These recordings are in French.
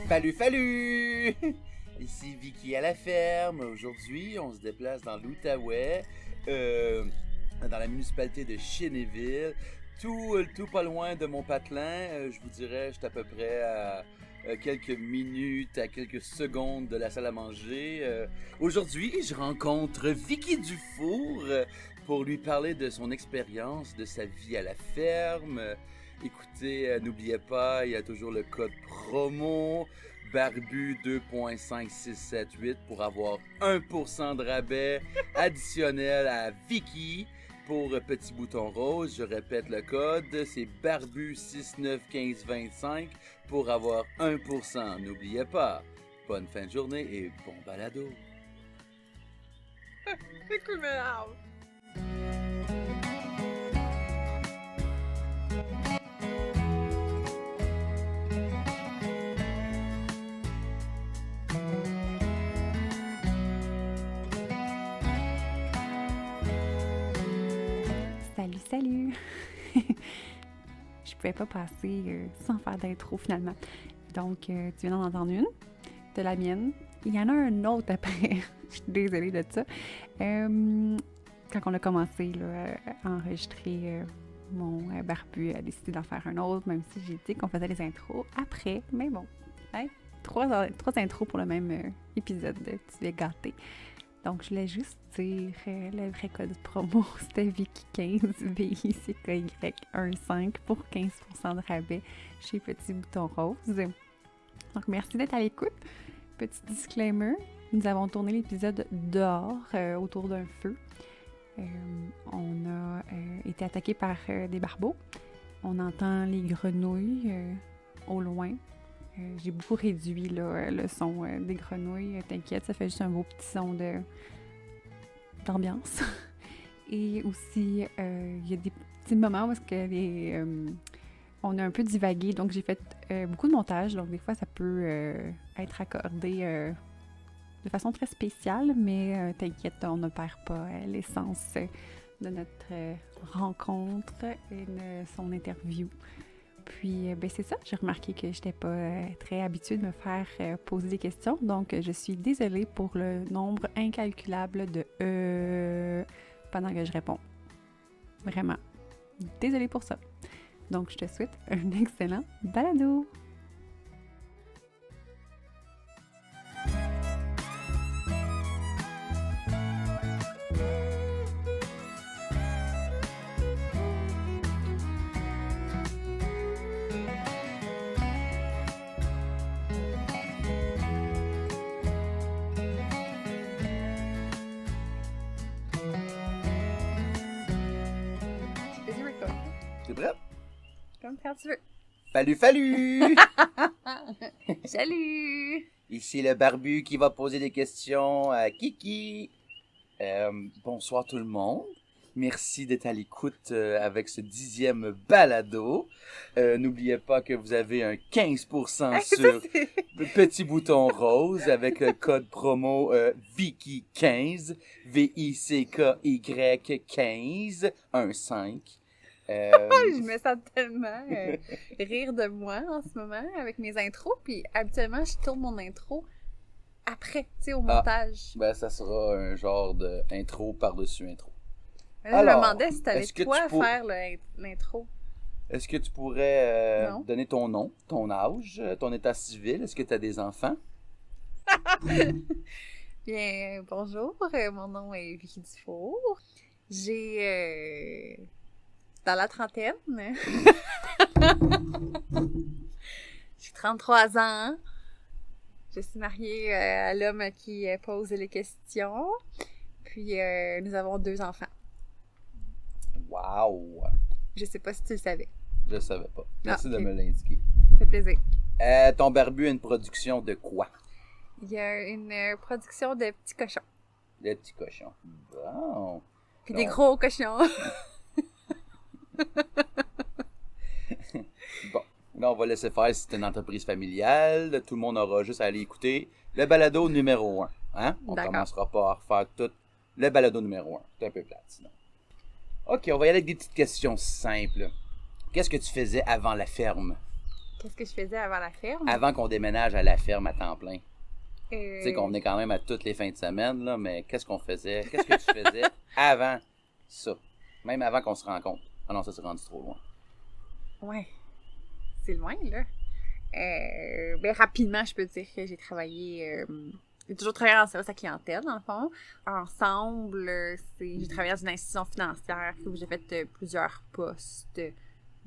Fallu! Ici Vicky à la ferme. Aujourd'hui, on se déplace dans l'Outaouais, dans la municipalité de Chénéville, tout pas loin de Mont-Patelin. Je vous dirais, je suis à peu près à quelques minutes, à quelques secondes de la salle à manger. Aujourd'hui, je rencontre Vicky Dufour pour lui parler de son expérience, de sa vie à la ferme. Écoutez, n'oubliez pas, il y a toujours le code promo Barbu 2.5678 pour avoir 1% de rabais additionnel à Vicky pour Petit Bouton Rose. Je répète le code, c'est Barbu 691525 pour avoir 1%. N'oubliez pas, bonne fin de journée et bon balado. C'est cool, m'énerve. Salut! Je pouvais pas passer sans faire d'intro finalement. Donc, tu viens d'en entendre une, de la mienne. Il y en a un autre après. Je suis désolée de ça. Quand on a commencé là, à enregistrer, mon barbu a décidé d'en faire un autre, même si j'ai dit qu'on faisait les intros après. Mais bon, hein, trois intros pour le même épisode. Tu es gâté. Donc, je voulais juste dire le vrai code promo, c'était Vicky15, VICKY15 pour 15% de rabais chez Petit Bouton Rose. Donc, merci d'être à l'écoute. Petit disclaimer, nous avons tourné l'épisode dehors, autour d'un feu. On a été attaqué par des barbeaux. On entend les grenouilles au loin. J'ai beaucoup réduit là, le son des grenouilles. T'inquiète, ça fait juste un beau petit son d'ambiance. Et aussi, il y a des petits moments où on a un peu divagué. Donc, j'ai fait beaucoup de montage. Donc, des fois, ça peut être accordé de façon très spéciale. Mais t'inquiète, on ne perd pas l'essence de notre rencontre et de son interview. Puis, c'est ça, j'ai remarqué que je n'étais pas très habituée de me faire poser des questions. Donc, je suis désolée pour le nombre incalculable de pendant que je réponds. Vraiment. Désolée pour ça. Donc, je te souhaite un excellent balado! T'es prêt? Comme quand tu veux. Fallu! Salut! Ici le barbu qui va poser des questions à Kiki. Bonsoir tout le monde. Merci d'être à l'écoute avec ce 10e balado. N'oubliez pas que vous avez un 15% sur Petit Bouton Rose avec le code promo Vicky15, VICKY15, 15. Je me sens tellement rire de moi en ce moment avec mes intros. Puis habituellement, je tourne mon intro après, tu sais, au montage. Ben, ça sera un genre d'intro par-dessus intro. Là, je me demandais si t'avais toi à faire l'intro. Est-ce que tu pourrais donner ton nom, ton âge, ton état civil? Est-ce que tu as des enfants? Bien, bonjour. Mon nom est Vicky Dufour. J'ai... dans la trentaine. J'ai 33 ans. Je suis mariée à l'homme qui pose les questions. Puis, nous avons 2 enfants. Wow! Je sais pas si tu le savais. Je savais pas. Merci de me l'indiquer. Ça fait plaisir. Ton barbu a une production de quoi? Il y a une production de petits cochons. De petits cochons. Bon. Puis des gros cochons. Bon. Là, on va laisser faire si c'est une entreprise familiale. Tout le monde aura juste à aller écouter le balado numéro 1. Hein? On commencera pas à refaire tout le balado numéro 1. C'est un peu plate, sinon. OK, on va y aller avec des petites questions simples. Qu'est-ce que tu faisais avant la ferme? Qu'est-ce que je faisais avant la ferme? Avant qu'on déménage à la ferme à temps plein. Tu Euh, sais qu'on venait quand même à toutes les fins de semaine, là, mais qu'est-ce qu'on faisait? Qu'est-ce que tu faisais avant ça? Même avant qu'on se rencontre. Ah non, ça s'est rendu trop loin. Ouais, c'est loin, là. Ben, rapidement, je peux dire que j'ai travaillé... j'ai toujours travaillé en service à clientèle, dans le fond. Ensemble, j'ai travaillé dans une institution financière où j'ai fait plusieurs postes,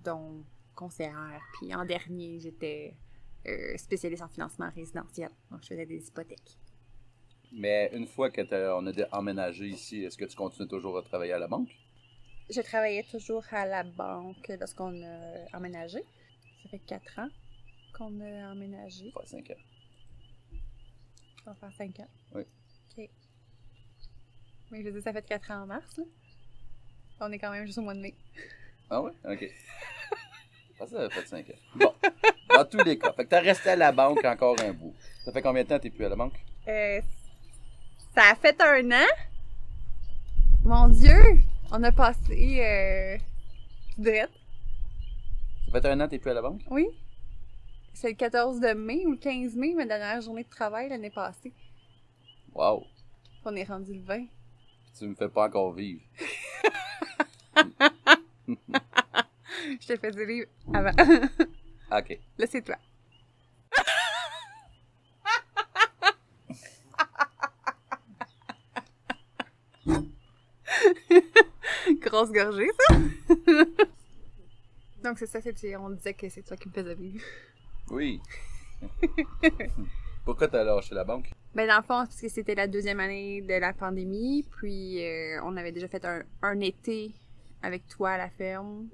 dont conseillère. Puis en dernier, j'étais spécialiste en financement résidentiel. Donc, je faisais des hypothèques. Mais une fois qu'on a emménagé ici, est-ce que tu continues toujours à travailler à la banque? Je travaillais toujours à la banque lorsqu'on a emménagé. Ça fait 4 ans qu'on a emménagé. Ça fait 5 ans. Ça va faire 5 ans. Oui. OK. Mais je veux dire, ça fait 4 ans en mars, là. On est quand même juste au mois de mai. Ah ouais? OK. Ça a fait 5 ans. Bon, dans tous les cas. Fait que t'as resté à la banque encore un bout. Ça fait combien de temps que t'es plus à la banque? Ça a fait 1 an. Mon Dieu! On a passé... drette. Ça fait 1 an que t'es plus à la banque? Oui. C'est le 14 de mai ou le 15 mai, ma dernière journée de travail l'année passée. Wow! On est rendu le 20. Puis tu me fais pas encore vivre. Je te faisais vivre avant. OK. Là, c'est toi. Grosse gorgée, ça? Donc, c'est ça, on disait que c'est toi qui me faisais vivre. Oui. Pourquoi t'as lâché la banque? Ben, dans le fond, parce que c'était la 2e année de la pandémie, puis on avait déjà fait un été avec toi à la ferme,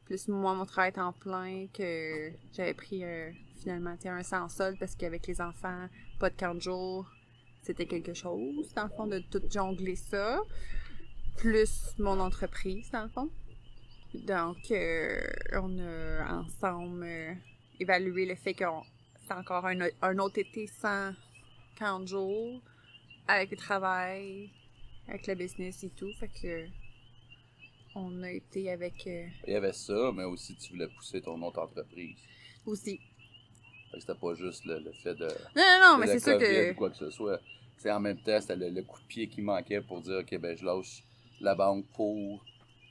plus moi, mon travail temps plein, que j'avais pris finalement un sans solde parce qu'avec les enfants, pas de 40 jours, c'était quelque chose, dans le fond, de tout jongler ça, plus mon entreprise, dans le fond. Donc, on a ensemble évalué le fait que c'est encore un autre été sans 40 jours, avec le travail, avec le business et tout. Fait que on a été avec Il y avait ça, mais aussi tu voulais pousser ton autre entreprise. aussi. Fait que c'était pas juste le fait de... Non, de mais la c'est sûr COVID que... ou quoi que ce soit. T'sais, en même temps, c'était le coup de pied qui manquait pour dire, OK, ben je lâche la banque pour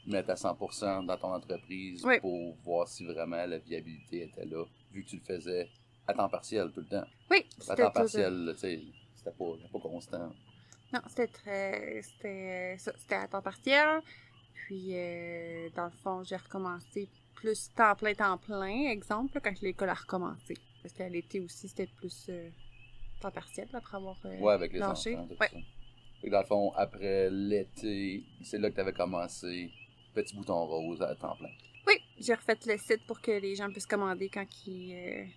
mettre à 100% dans ton entreprise, Oui. pour voir si vraiment la viabilité était là, vu que tu le faisais à temps partiel tout le temps. Oui, À c'était temps tout- partiel, tu sais, c'était pas constant. Non, c'était à temps partiel. Puis, dans le fond, j'ai recommencé plus temps plein, exemple, là, quand l'école a recommencé. Parce qu'à l'été aussi, c'était plus temps partiel, là, après avoir Ouais, avec les lâché. enfants, tout Ouais. ça. Fait que dans le fond, après l'été, c'est là que t'avais commencé Petit Bouton Rose à temps plein. Oui, j'ai refait le site pour que les gens puissent commander quand ils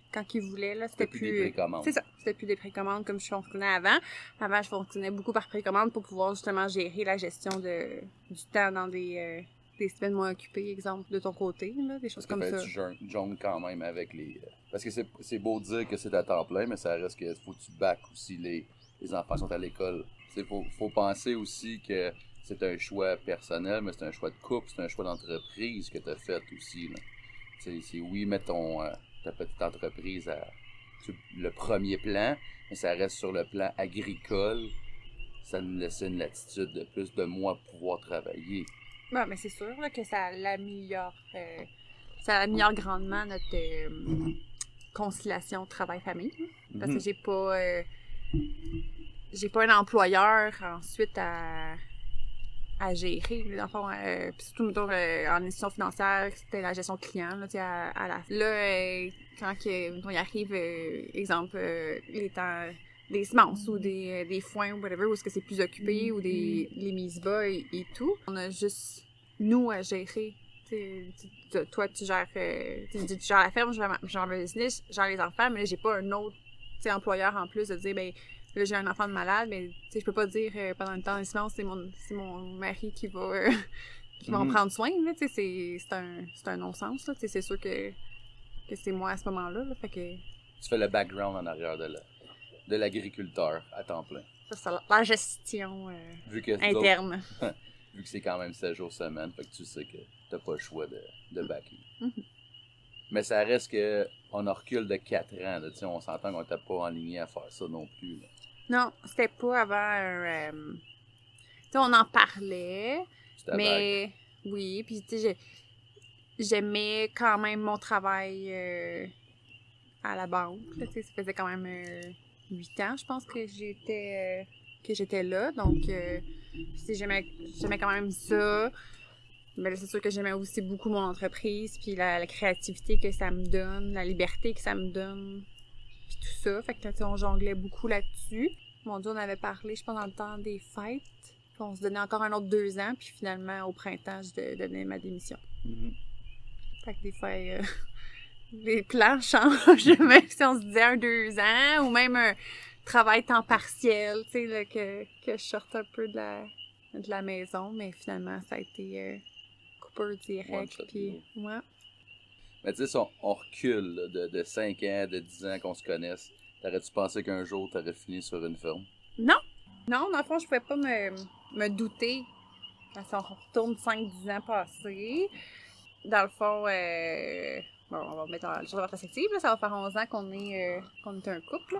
voulaient. Là. C'était C'était plus des précommandes. C'est ça, c'était plus des précommandes comme je fonctionnais avant. Avant, je fonctionnais beaucoup par précommande pour pouvoir justement gérer la gestion du temps dans des semaines moins occupées, exemple, de ton côté, là, des choses Parce comme que ça. tu jongles quand même avec les... Parce que c'est beau de dire que c'est à temps plein, mais ça reste que faut que tu back aussi les enfants qui sont à l'école. Il faut penser aussi que c'est un choix personnel, mais c'est un choix de couple, c'est un choix d'entreprise que tu as fait aussi. Là. C'est oui, mettre ta petite entreprise sur le premier plan, mais ça reste sur le plan agricole. Ça nous laissait une latitude de plus de moi pouvoir travailler. Bon, mais c'est sûr là, que ça améliore grandement notre conciliation travail-famille. Hein, parce que j'ai pas un employeur ensuite à gérer. Dans le fond, puis surtout, mettons, en institution financière, c'était la gestion client, là, à la... Là, quand mettons, il arrive, exemple, les temps des semences ou des foins ou whatever, où est-ce que c'est plus occupé, ou les mises bas et tout, on a juste nous à gérer. Toi, tu gères la ferme, je gère le business, je gère les enfants, mais là, j'ai pas un autre employeur en plus de dire, ben là, j'ai un enfant de malade, mais je peux pas dire pendant le temps des semences, c'est mon mari qui va en prendre soin. Là, c'est un non-sens. Là, c'est sûr que c'est moi à ce moment-là. Là, fait que... Tu fais le background en arrière de l'agriculteur à temps plein. Ça, c'est la gestion Vu que interne. Vu que c'est quand même 7 jours semaine, fait que tu sais que t'as pas le choix de backer. Mm-hmm. Mais ça reste que on en recule de 4 ans. Là, on s'entend qu'on n'était pas enligné à faire ça non plus. Là. Non, c'était pas avant... on en parlait, C'était mais oui, puis tu sais, j'aimais quand même mon travail à la banque. Là, ça faisait quand même 8 ans, je pense, que j'étais là. Donc, j'aimais quand même ça. Mais là, c'est sûr que j'aimais aussi beaucoup mon entreprise, puis la créativité que ça me donne, la liberté que ça me donne, puis tout ça. Fait que là, on jonglait beaucoup là-dessus. Mon Dieu, on avait parlé, je pense, dans le temps des fêtes. Puis on se donnait encore un autre 2 ans, puis finalement, au printemps, je donnais ma démission. Mm-hmm. Fait que des fois, les plans changent, même si on se disait 1-2 ans, ou même un travail temps partiel, tu sais, là, que je sorte un peu de la maison, mais finalement, ça a été coupure direct, puis ouais. Mais tu sais, si on recule là, de 5 ans, de 10 ans qu'on se connaisse, t'aurais-tu pensé qu'un jour, t'aurais fini sur une ferme? Non! Non, dans le fond, je pouvais pas me douter. Si on retourne 5-10 ans passés, dans le fond, bon, on va mettre les choses en perspective, là, ça va faire 11 ans qu'on est un couple.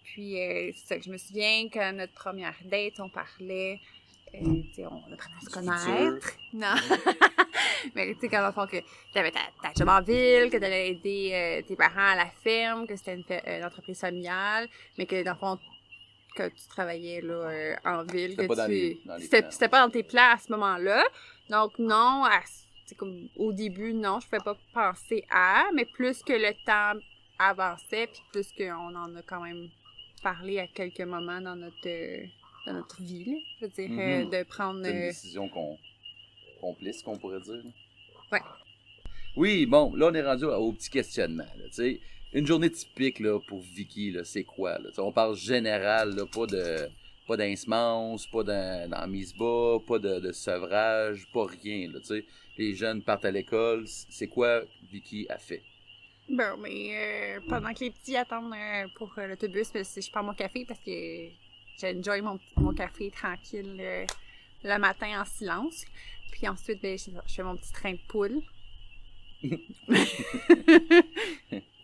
Puis, c'est ça que je me souviens qu'à notre première date, on parlait, on apprenait à se connaître. Non! Mais tu sais, quand on que t'avais ta job en ville, que t'allais aider tes parents à la ferme, que c'était une entreprise familiale, mais que dans le fond, que tu travaillais là, en ville, c'était que pas dans les c'était pas dans tes plans à ce moment-là. Donc non, comme au début, non, je pouvais pas penser à, mais plus que le temps avançait, puis plus qu'on en a quand même parlé à quelques moments dans notre vie, là. Je veux dire, de prendre... C'est une décision complice, qu'on pourrait dire. Là. Ouais. Oui, bon, là, on est rendu au petit questionnement, là, tu sais. Une journée typique, là, pour Vicky, là, c'est quoi, là? T'sais, on parle général, là, pas d'insemence, pas dans mise bas, pas de sevrage, pas rien, là, tu sais. Les jeunes partent à l'école, c'est quoi Vicky a fait? Bon, mais pendant que les petits attendent pour l'autobus, je prends mon café parce que j'enjoy mon café tranquille le matin en silence. Puis ensuite, je fais mon petit train de poule.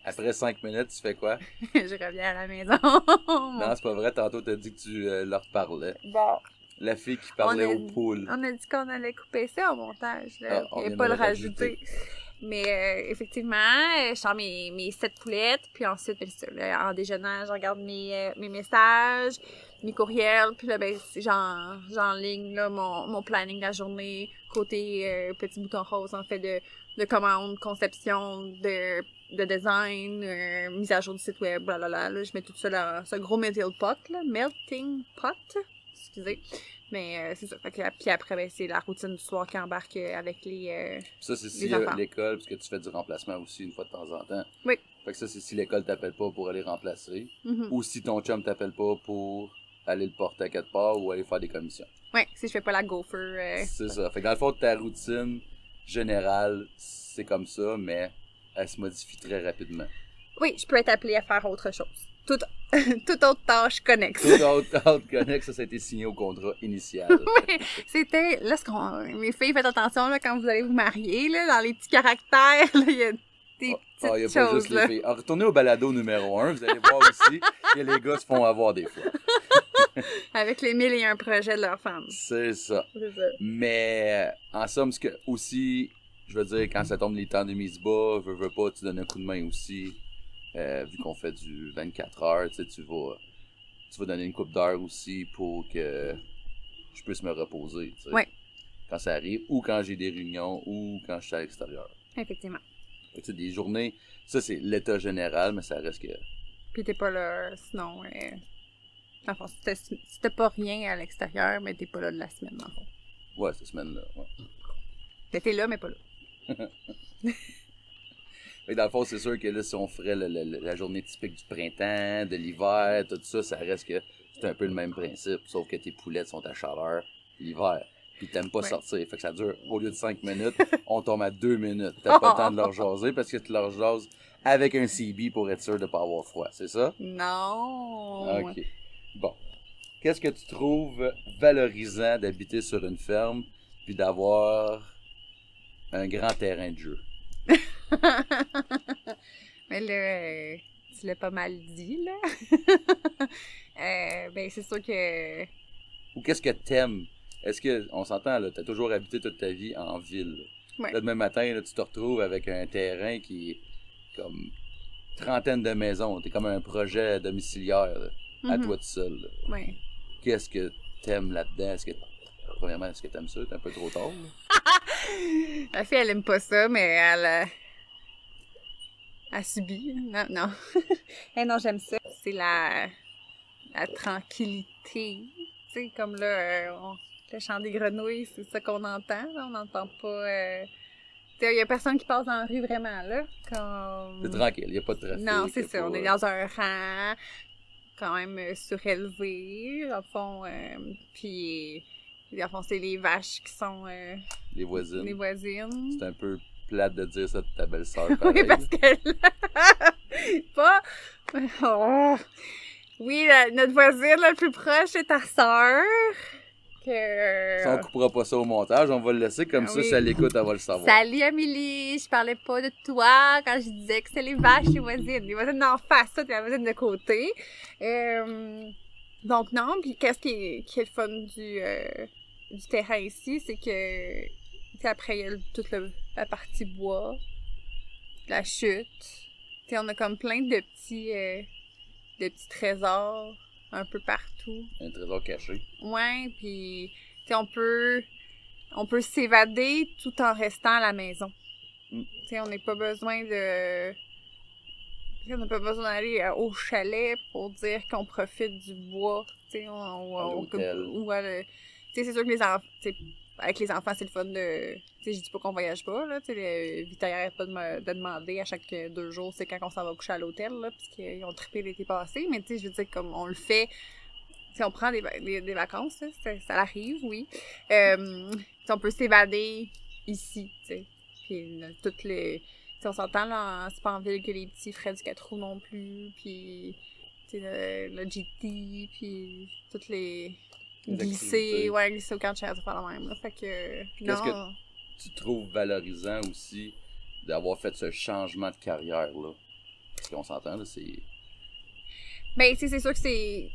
Après 5 minutes, tu fais quoi? Je reviens à la maison. Non, c'est pas vrai. Tantôt, t'as dit que tu leur parlais. Bon. La fille qui parlait aux poules. On a dit qu'on allait couper ça au montage, là, et vient pas de le rajouter. Mais effectivement, je sors mes 7 poulettes, puis ensuite, en déjeunant, je regarde mes messages, mes courriels, puis là, j'enligne là, mon planning de la journée, côté petit bouton rose, en fait, de commandes, conception, de design, mise à jour du site web, blablabla. Là, je mets tout ça dans ce gros melting pot, excusez. Mais c'est ça. Fait que, puis après, c'est la routine du soir qui embarque avec les ça, c'est si enfants. L'école, parce que tu fais du remplacement aussi une fois de temps en temps. Oui. Fait que ça, c'est si l'école t'appelle pas pour aller remplacer. Mm-hmm. Ou si ton chum t'appelle pas pour aller le porter à quelque part ou aller faire des commissions. Oui, si je fais pas la gopher. C'est ça. Fait que dans le fond, ta routine générale, c'est comme ça, mais elle se modifie très rapidement. Oui, je peux être appelée à faire autre chose. Toute autre tâche connexe. Toute autre tâche connexe, ça a été signé au contrat initial. Oui, c'était... Là, mes filles, faites attention, là, quand vous allez vous marier, là, dans les petits caractères, là, il y a des petites y a choses, pas juste là. les filles. Alors, retournez au balado numéro 1, vous allez voir aussi que les gars se font avoir des fois. Avec les 1001 projets de leurs femmes. C'est ça. C'est ça. Mais, en somme, ce que aussi, je veux dire, quand ça tombe les temps de mise bas, veux pas, tu donnes un coup de main aussi. Vu qu'on fait du 24 heures, tu vas donner une couple d'heures aussi pour que je puisse me reposer. Oui. Quand ça arrive, ou quand j'ai des réunions, ou quand je suis à l'extérieur. Effectivement. Des journées, ça c'est l'état général, mais ça reste que... Puis t'es pas là, sinon... Enfin, si t'as pas rien à l'extérieur, mais t'es pas là de la semaine, dans le fond. Ouais, cette semaine-là, ouais. Mais t'es là, mais pas là. Dans le fond, c'est sûr que là, si on ferait la journée typique du printemps, de l'hiver, tout ça, ça reste que c'est un peu le même principe, sauf que tes poulettes sont à chaleur l'hiver. Puis t'aimes pas sortir. Fait que ça dure, au lieu de 5 minutes, on tombe à 2 minutes. T'as pas le temps de leur jaser parce que tu leur jases avec un CB pour être sûr de pas avoir froid, c'est ça? Non! OK. Bon. Qu'est-ce que tu trouves valorisant d'habiter sur une ferme puis d'avoir un grand terrain de jeu? Mais là, tu l'as pas mal dit, là. Ben, c'est sûr que... Ou qu'est-ce que t'aimes? Est-ce que, on s'entend, là, t'as toujours habité toute ta vie en ville. Ouais. Là, demain matin, là, tu te retrouves avec un terrain qui est comme trentaine de maisons. T'es comme un projet domiciliaire, là, à toi tout seul. Là. Ouais. Qu'est-ce que t'aimes là-dedans? Premièrement, est-ce que t'aimes ça? T'es un peu trop tard, là? La fille, elle aime pas ça, mais elle subit. Non, non. Non, j'aime ça. C'est la tranquillité. Tu sais, comme là, le chant des grenouilles, c'est ça qu'on entend. Là. On n'entend pas... Tu sais, il y a personne qui passe dans la rue vraiment, là. Comme... C'est tranquille, il n'y a pas de trafic. Non, c'est ça. On est dans un rang quand même surélevé, dans le fond. Puis, dans le fond, c'est les vaches qui sont... les voisines. Les voisines. C'est un peu plate de dire ça de ta belle-sœur, Oui, parce que... pas... Oh. Oui, notre voisine la plus proche est ta sœur. Que... Si on coupera pas ça au montage, on va le laisser comme ça, oui. si elle l'écoute, elle va le savoir. Salut Amélie, je parlais pas de toi quand je disais que c'est les vaches, les voisines d'en face, ça, t'es la voisine de côté. Donc non, puis qu'est-ce qui est le fun du terrain ici, c'est que après il y a toute la partie bois, la chute. T'sais, on a comme plein de petits trésors un peu partout. Un trésor caché. Ouais, puis on peut s'évader tout en restant à la maison. On n'a pas besoin d'aller au chalet pour dire qu'on profite du bois. À l'hôtel. C'est sûr que avec les enfants, c'est le fun de... Je dis pas qu'on voyage pas, là. Vita arrête pas de demander à chaque 2 jours, c'est quand on s'en va coucher à l'hôtel, là, parce qu'ils ont trippé l'été passé. Mais je veux dire, comme on le fait... Si on prend des vacances, là, ça arrive, oui. On peut s'évader ici, tu sais. Puis toutes les... on s'entend, là, c'est pas en ville que les petits frais du 4 roues non plus, puis le GT, puis toutes les... glisser au camp de chaise, c'est pas la même, là. Fait que... Qu'est-ce que tu trouves valorisant aussi d'avoir fait ce changement de carrière, là? Parce qu'on s'entend, là, c'est... Ben, tu sais, c'est sûr que c'est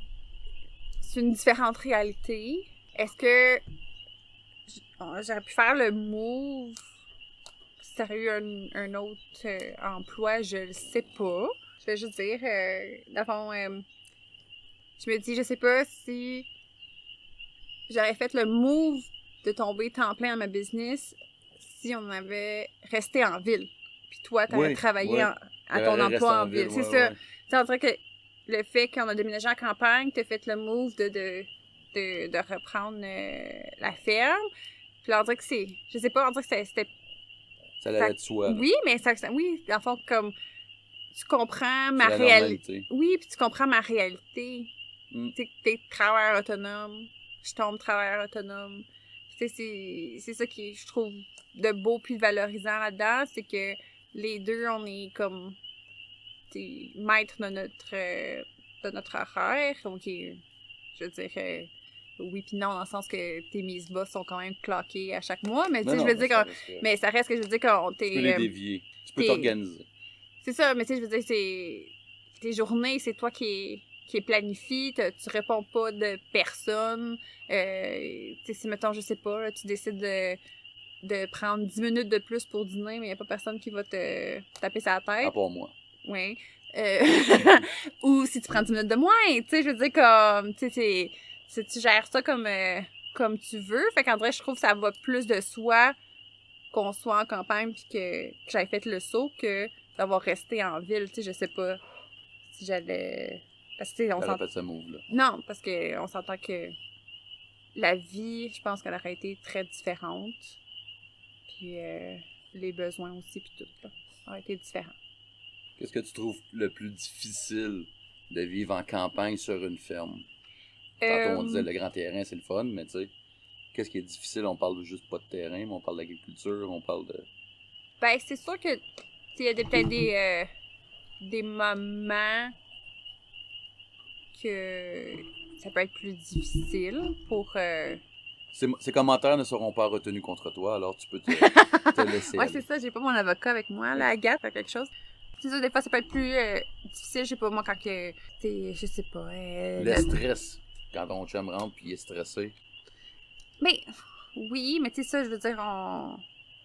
une différente réalité. Est-ce que j'aurais pu faire le move si t'aurais eu un autre emploi? Je le sais pas. Je vais juste dire, dans le fond, je me dis, je sais pas si j'aurais fait le move de tomber temps plein dans ma business si on avait resté en ville. Puis toi, t'aurais travaillé à ton emploi en ville. C'est ça. Tu sais, on dirait que le fait qu'on a déménagé en campagne, t'as fait le move de reprendre la ferme. Puis là, on dirait que c'est... Je sais pas, on dirait que c'était... Ça allait de soi. Oui, mais oui, dans le fond, comme... Tu comprends ma réalité. Oui, puis tu comprends ma réalité. T'es travailleur autonome. Je tombe travailleur autonome. C'est ça qui, je trouve, de beau puis de valorisant là-dedans. C'est que les deux, on est comme... maître de notre horaire. Donc, je veux dire, oui puis non, dans le sens que tes mises bas sont quand même cloquées à chaque mois, mais tu sais, je veux dire mais ça reste que je veux dire qu'on tu peux les dévier. Tu peux t'organiser. C'est ça, mais tu sais, je veux dire, tes journées, c'est toi qui planifie, tu réponds pas de personne. Tu sais, si, mettons, je sais pas, là, tu décides de prendre 10 minutes de plus pour dîner, mais il y a pas personne qui va te taper sa tête. À part moi. Oui. Ou si tu prends 10 minutes de moins, tu sais, je veux dire, comme, tu sais, tu gères ça comme tu veux. Fait qu'en vrai, je trouve que ça va plus de soi qu'on soit en campagne puis que j'avais fait le saut que d'avoir resté en ville. Tu sais, je sais pas si j'allais... Parce que, tu sais, on s'entend... fait ce move-là. Non, parce qu'on s'entend que la vie, je pense qu'elle aurait été très différente. Puis les besoins aussi, puis tout, là, auraient été différents. Qu'est-ce que tu trouves le plus difficile de vivre en campagne sur une ferme? Tantôt, on disait le grand terrain, c'est le fun, mais tu sais, qu'est-ce qui est difficile? On parle juste pas de terrain, mais on parle d'agriculture, on parle de... Ben, c'est sûr que il y a peut-être des moments que ça peut être plus difficile pour... Ces commentaires ne seront pas retenus contre toi, alors tu peux te laisser. Ouais, c'est ça, j'ai pas mon avocat avec moi, là, Agathe, quelque chose. C'est ça, des fois, ça peut être plus difficile, je sais pas, moi, quand que, je sais pas. Le stress, quand ton chum rentre puis il est stressé. Mais, oui, mais tu sais, ça, je veux dire,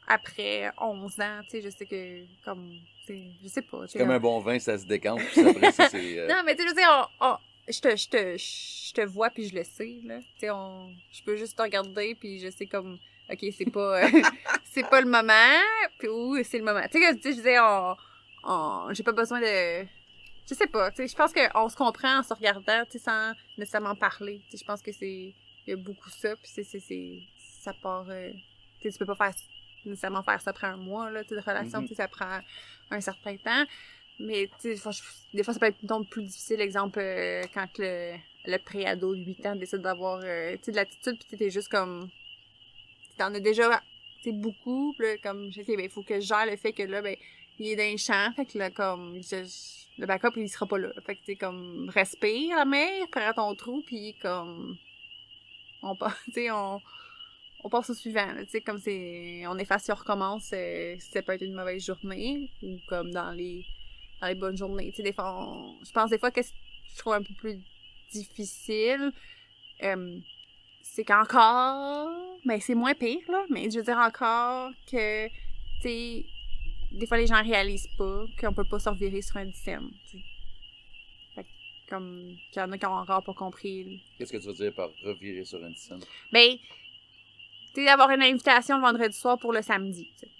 après 11 ans, tu sais, je sais que, comme, je sais pas. C'est comme un bon vin, ça se décante, puis après ça, c'est... Non, mais tu sais, je veux dire, je te vois puis je le sais, là. Tu sais, je peux juste te regarder puis je sais comme, ok, c'est pas, c'est pas le moment, puis ou c'est le moment. Tu sais, je disais, j'ai pas besoin de, je sais pas, tu sais, je pense qu'on se comprend en se regardant, tu sais, sans nécessairement parler. Tu sais, je pense que il y a beaucoup ça, puis ça part, tu sais, tu peux pas nécessairement faire ça après un mois, là, tu sais, de relation, tu sais, ça prend un certain temps. Mais, tu sais, des fois, ça peut être donc plus difficile. Exemple, quand le pré-ado de 8 ans décide d'avoir, tu sais, de l'attitude, pis t'es juste comme... T'en as déjà, tu sais, beaucoup, pis là, comme, je sais, ben, il faut que je gère le fait que là, ben, il est dans les champs, fait que là, comme, le backup, il sera pas là. Fait que, tu sais, comme, respire, la mère, prends ton trou, pis comme, on passe, tu sais, on passe au suivant, tu sais, comme on efface et on recommence, si ça peut être une mauvaise journée, ou comme dans les bonnes journées. Tu sais, des fois, je pense des fois que je trouve un peu plus difficile, c'est qu'encore, mais c'est moins pire, là, mais je veux dire encore que, tu sais, des fois les gens réalisent pas qu'on peut pas se revirer sur un dixième, tu sais. Fait que, comme, qu'il y en a qui ont encore pas compris. Qu'est-ce que tu veux dire par revirer sur une scène? Ben, tu sais, d'avoir une invitation le vendredi soir pour le samedi, tu sais.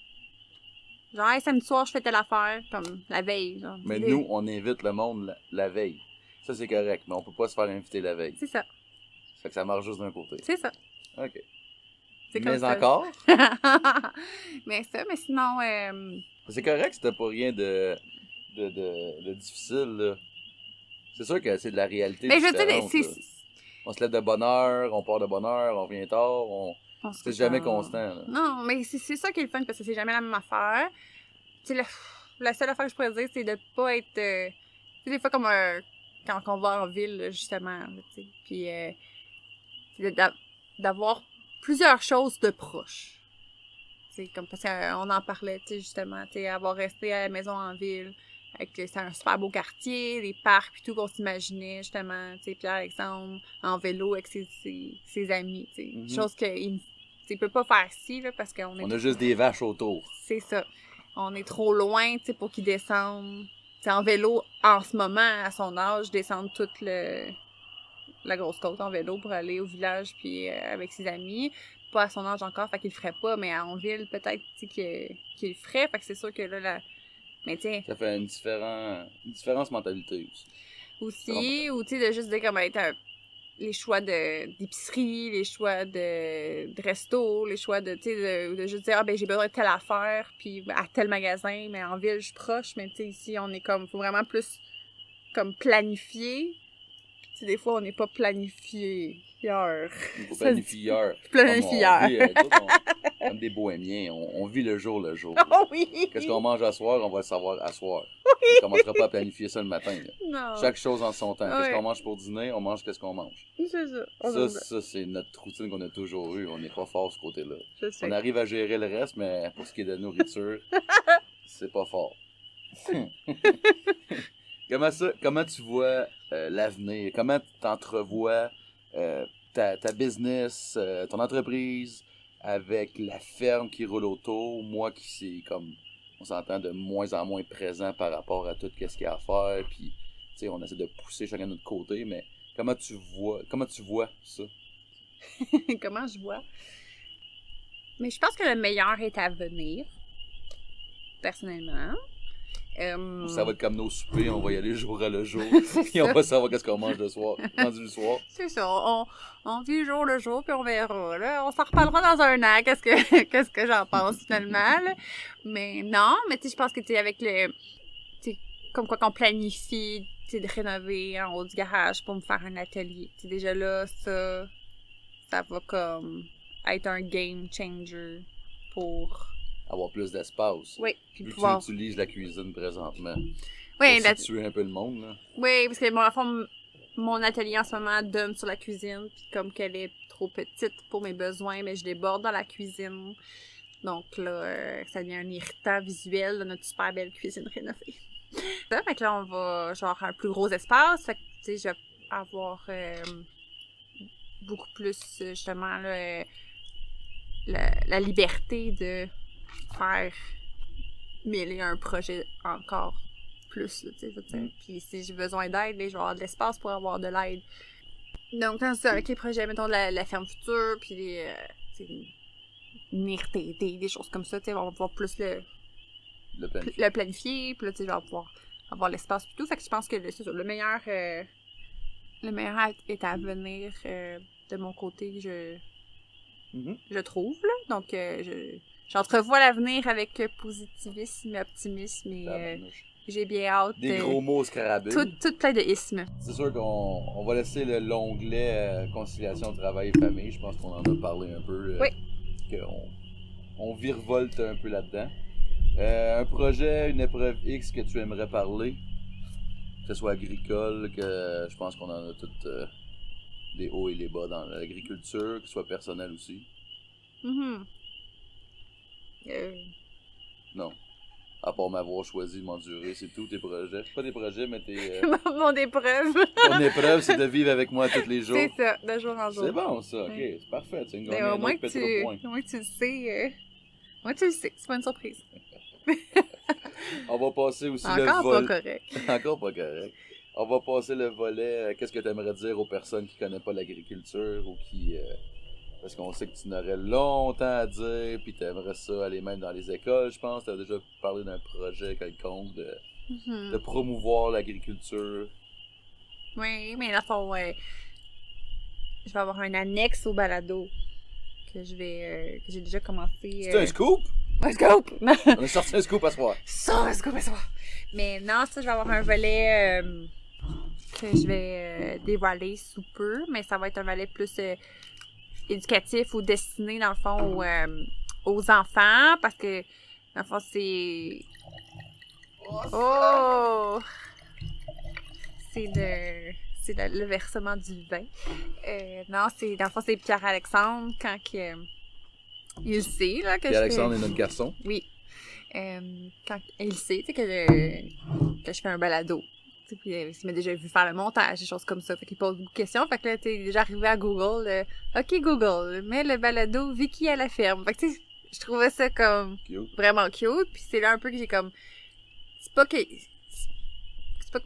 Genre, hey, samedi soir, je fais telle affaire, comme la veille. Genre, mais nous, on invite le monde la veille. Ça, c'est correct, mais on peut pas se faire inviter la veille. C'est ça. Ça fait que ça marche juste d'un côté. C'est ça. OK. C'est mais comme ça. Encore? mais sinon... C'est correct si t'as pas rien de difficile, là. C'est sûr que c'est de la réalité mais je veux différente, dire, on se lève de bonne heure, on part de bonne heure, on vient tard, c'est jamais constant, là. Non, mais c'est ça qui est le fun, parce que c'est jamais la même affaire. Tu sais, la seule affaire que je pourrais dire, c'est de pas être... tu sais, des fois, comme quand on va en ville, justement, tu sais, puis d'avoir plusieurs choses de proches. Tu sais, comme, parce qu'on en parlait, tu sais, justement, tu sais, avoir resté à la maison en ville, c'est un super beau quartier, des parcs, puis tout qu'on s'imaginait, justement, tu sais, Pierre-Alexandre, en vélo avec ses amis, tu sais. Chose que tu peut pas faire ici, là, parce qu'on est... On a juste des vaches autour. C'est ça. On est trop loin, tu sais, pour qu'ils descendent. T'sais, en vélo, en ce moment, à son âge, descendre toute la grosse côte en vélo pour aller au village puis avec ses amis. Pas à son âge encore, fait qu'il le ferait pas, mais en ville, peut-être qu'il le ferait. Fait que c'est sûr que là... Mais tiens... Ça fait une différence mentalité aussi. Aussi, ou tu sais, de juste dire comme être les choix d'épicerie, les choix de resto, les choix de, tu sais, de juste dire, ah ben j'ai besoin de telle affaire, puis à tel magasin, mais en ville, je suis proche, mais tu sais, ici, on est comme, faut vraiment plus, comme, planifier. Puis tu sais, des fois, on n'est pas planifié. Planifieur. Planifieur. Comme des bohémiens, on vit le jour le jour. Oh oui! Qu'est-ce qu'on mange à soir, on va le savoir à soir. Oui! On commencera pas à planifier ça le matin. Là. Non. Chaque chose en son temps. Ouais. Qu'est-ce qu'on mange pour dîner, on mange qu'est-ce qu'on mange. C'est ça. Ça, c'est notre routine qu'on a toujours eue. On n'est pas fort ce côté-là. Je sais. On arrive à gérer le reste, mais pour ce qui est de nourriture, c'est pas fort. Comment tu vois l'avenir? Comment tu t'entrevois ta business, ton entreprise, avec la ferme qui roule autour, moi qui c'est comme, on s'entend de moins en moins présent par rapport à tout ce qu'il y a à faire, puis tu sais, on essaie de pousser chacun de notre côté, mais comment tu vois ça? Comment je vois? Mais je pense que le meilleur est à venir, personnellement. Ça va être comme nos soupers, on va y aller jour à le jour, puis on va savoir qu'est-ce qu'on mange le soir, rendu le soir. C'est ça, on vit jour le jour, puis on verra, là. On s'en reparlera dans un an, qu'est-ce que j'en pense, finalement, là. Mais non, mais tu sais, je pense que, tu sais, avec tu sais, comme quoi qu'on planifie, tu sais, de rénover en haut du garage pour me faire un atelier. Tu sais, déjà là, ça va comme être un game changer pour... Avoir plus d'espace. Oui, puis tu pouvoir... utilises la cuisine présentement. Oui, pour situer un peu le monde, là. Oui, parce que mon atelier en ce moment donne sur la cuisine, puis comme qu'elle est trop petite pour mes besoins, mais je déborde dans la cuisine. Donc là, ça devient un irritant visuel de notre super belle cuisine rénovée. Ça, fait que là, on va genre un plus gros espace. Fait que, tu sais, je vais avoir beaucoup plus, justement, là, la liberté de faire mêler un projet encore plus, là, tu sais, je veux dire. Puis si j'ai besoin d'aide, là, je vais avoir de l'espace pour avoir de l'aide. Donc, quand c'est avec les projets, mettons, de la ferme future, puis les, venir t'aider, des choses comme ça, tu sais, on va pouvoir plus le planifier, puis là, tu sais, je vais pouvoir avoir l'espace et tout. Fait que je pense que c'est ça, le meilleur est à venir de mon côté, je trouve, là. Donc, j'entrevois l'avenir avec positivisme et optimisme et j'ai bien hâte. Des gros mots scarabées. Tout plein de ismes. C'est sûr qu'on va laisser l'onglet conciliation travail-famille. Je pense qu'on en a parlé un peu. Oui. On virevolte un peu là-dedans. Un projet, une épreuve X que tu aimerais parler, que ce soit agricole, que je pense qu'on en a toutes des hauts et des bas dans l'agriculture, que ce soit personnel aussi. Non. À part m'avoir choisi de m'endurer, c'est tout tes projets. Pas des projets, mais tes... Mon épreuve. Ton épreuve, c'est de vivre avec moi tous les jours. C'est ça, de jour en jour. C'est bon, ça. OK, c'est parfait. Tu Mais au moins que tu le sais. Moi, tu le sais. C'est pas une surprise. On va passer aussi Encore le volet... pas correct. Encore pas correct. On va passer le volet. Qu'est-ce que tu aimerais dire aux personnes qui connaissent pas l'agriculture ou qui... Parce qu'on sait que tu n'aurais longtemps à dire, puis tu aimerais ça aller même dans les écoles, je pense. Tu as déjà parlé d'un projet quelconque de promouvoir l'agriculture. Oui, mais là, je vais avoir un annexe au balado que j'ai déjà commencé. C'est un scoop? Un scoop! On a sorti un scoop à soir. Un scoop à soir! Mais non, ça, je vais avoir un volet que je vais dévoiler sous peu, mais ça va être un volet plus éducatif ou destiné, dans le fond, aux enfants, parce que, dans le fond, c'est... Oh! C'est le versement du vin. Non, dans le fond, c'est Pierre-Alexandre, quand il sait, là, que Pierre-Alexandre est notre garçon. Oui. Quand il sait, tu sais, que je fais un balado. Puis il m'a déjà vu faire le montage, des choses comme ça. Fait qu'il pose beaucoup de questions. Fait que là, t'es déjà arrivé à Google. OK, Google, mets le balado Vicky à la ferme. Fait que tu sais, je trouvais ça comme Cute. Vraiment cute. Puis c'est là un peu que j'ai comme... C'est pas que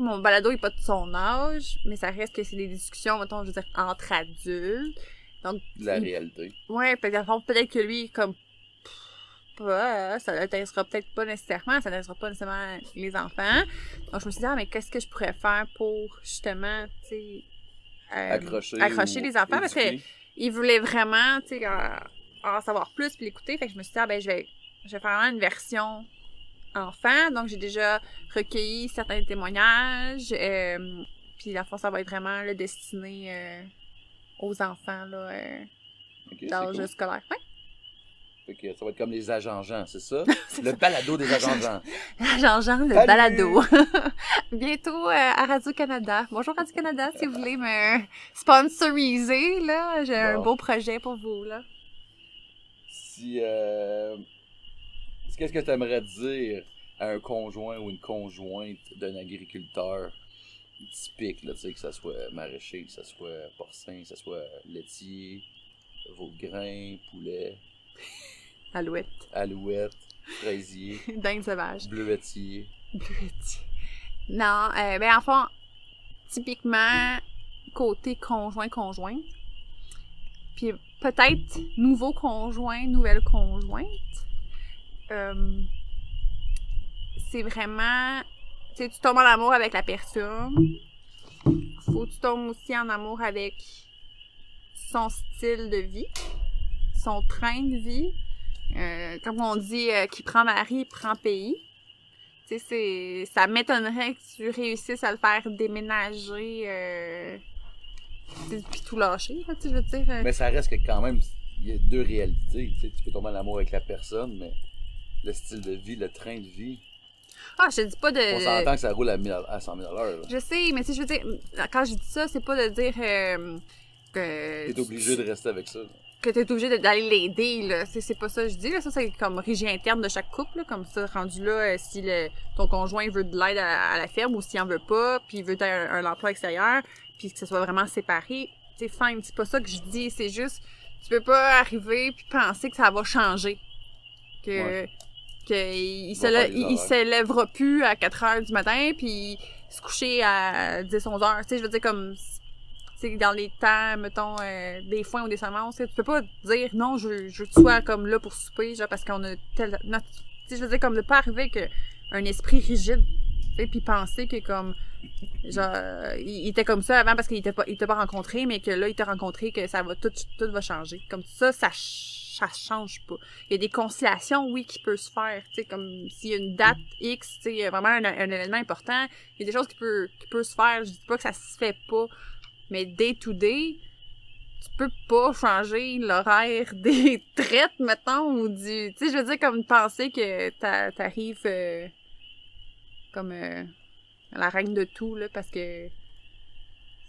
mon balado est pas de son âge, mais ça reste que c'est des discussions, mettons, je veux dire, entre adultes. Donc, La réalité. Ouais, peut-être que lui, comme... ça l'intéressera peut-être pas nécessairement, ça n'intéressera pas nécessairement les enfants. Donc, je me suis dit, mais qu'est-ce que je pourrais faire pour, justement, tu sais... accrocher les enfants, parce qu'il voulait vraiment, tu sais, en savoir plus, puis l'écouter. Fait que je me suis dit, je vais faire une version enfant. Donc, j'ai déjà recueilli certains témoignages. Puis, la fois, ça va être vraiment le destiné aux enfants, là, d'âge scolaire. Ouais. Fait que ça va être comme les agents-gens, c'est ça? Le balado des agents-gens. Agents-gens, le balado. Bientôt à Radio-Canada. Bonjour Radio-Canada, si vous voulez me sponsoriser, là, j'ai un beau projet pour vous, là. Qu'est-ce que tu aimerais dire à un conjoint ou une conjointe d'un agriculteur typique, là, tu sais, que ça soit maraîcher, que ça soit porcin, que ça soit laitier, veau de grain, poulet... Alouette, fraisier, dinde sauvage, bleuetier. Non, en fond, typiquement, côté conjoint-conjointe, puis peut-être nouveau conjoint, nouvelle conjointe, c'est vraiment, tu sais, tu tombes en amour avec la personne, faut que tu tombes aussi en amour avec son style de vie, son train de vie. Comme on dit, qui prend mari, prend pays. Tu sais, ça m'étonnerait que tu réussisses à le faire déménager puis tout lâcher, tu veux dire. Mais ça reste que quand même, il y a deux réalités. Tu sais, tu peux tomber en amour avec la personne, mais le style de vie, le train de vie... Ah, je te dis pas de... On s'entend que ça roule à 100 000 à l'heure. Je sais, mais tu sais, je veux dire, quand je dis ça, c'est pas de dire que... T'es obligé de rester avec ça. Là. que t'es obligé d'aller l'aider, là. C'est pas ça que je dis, là. Ça, c'est comme régie interne de chaque couple, là. Comme ça, rendu là, si ton conjoint veut de l'aide à la ferme ou s'il en veut pas, puis il veut un emploi extérieur, puis que ce soit vraiment séparé, tu sais, fine, c'est pas ça que je dis. C'est juste, tu peux pas arriver puis penser que ça va changer. Que il se lèvera plus à 4 heures du matin, puis se coucher à 10-11 heures. Tu sais, je veux dire, comme... dans les temps, mettons, des foins ou des semences, tu peux pas dire non, je veux que tu sois comme là pour souper, genre parce qu'on a tel. Tu sais, je veux dire, comme de pas arriver avec un esprit rigide, tu sais, puis penser que comme. Genre, il était comme ça avant parce qu'il t'a pas rencontré, mais que là, il t'a rencontré, que ça va, tout va changer. Comme ça change pas. Il y a des conciliations, oui, qui peuvent se faire, tu sais, comme s'il y a une date X, tu sais, vraiment un événement important, il y a des choses qui peuvent se faire, je dis pas que ça se fait pas. Mais day to day, tu peux pas changer l'horaire des traites, mettons, ou du... Tu sais, je veux dire, comme penser que t'arrives comme la reine de tout, là, parce que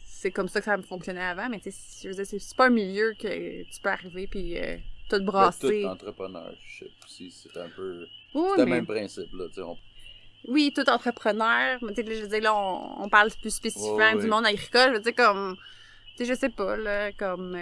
c'est comme ça que ça fonctionnait avant, mais tu sais, je veux dire, c'est pas un milieu que tu peux arriver puis tout brasser. Tout entrepreneurship aussi, c'est un peu... Oui, c'est le même principe, là, tu sais, Oui, tout entrepreneur, mais tu sais, je veux dire, là, on parle plus spécifiquement du monde agricole, je veux dire, comme... Tu sais, je sais pas, là, comme...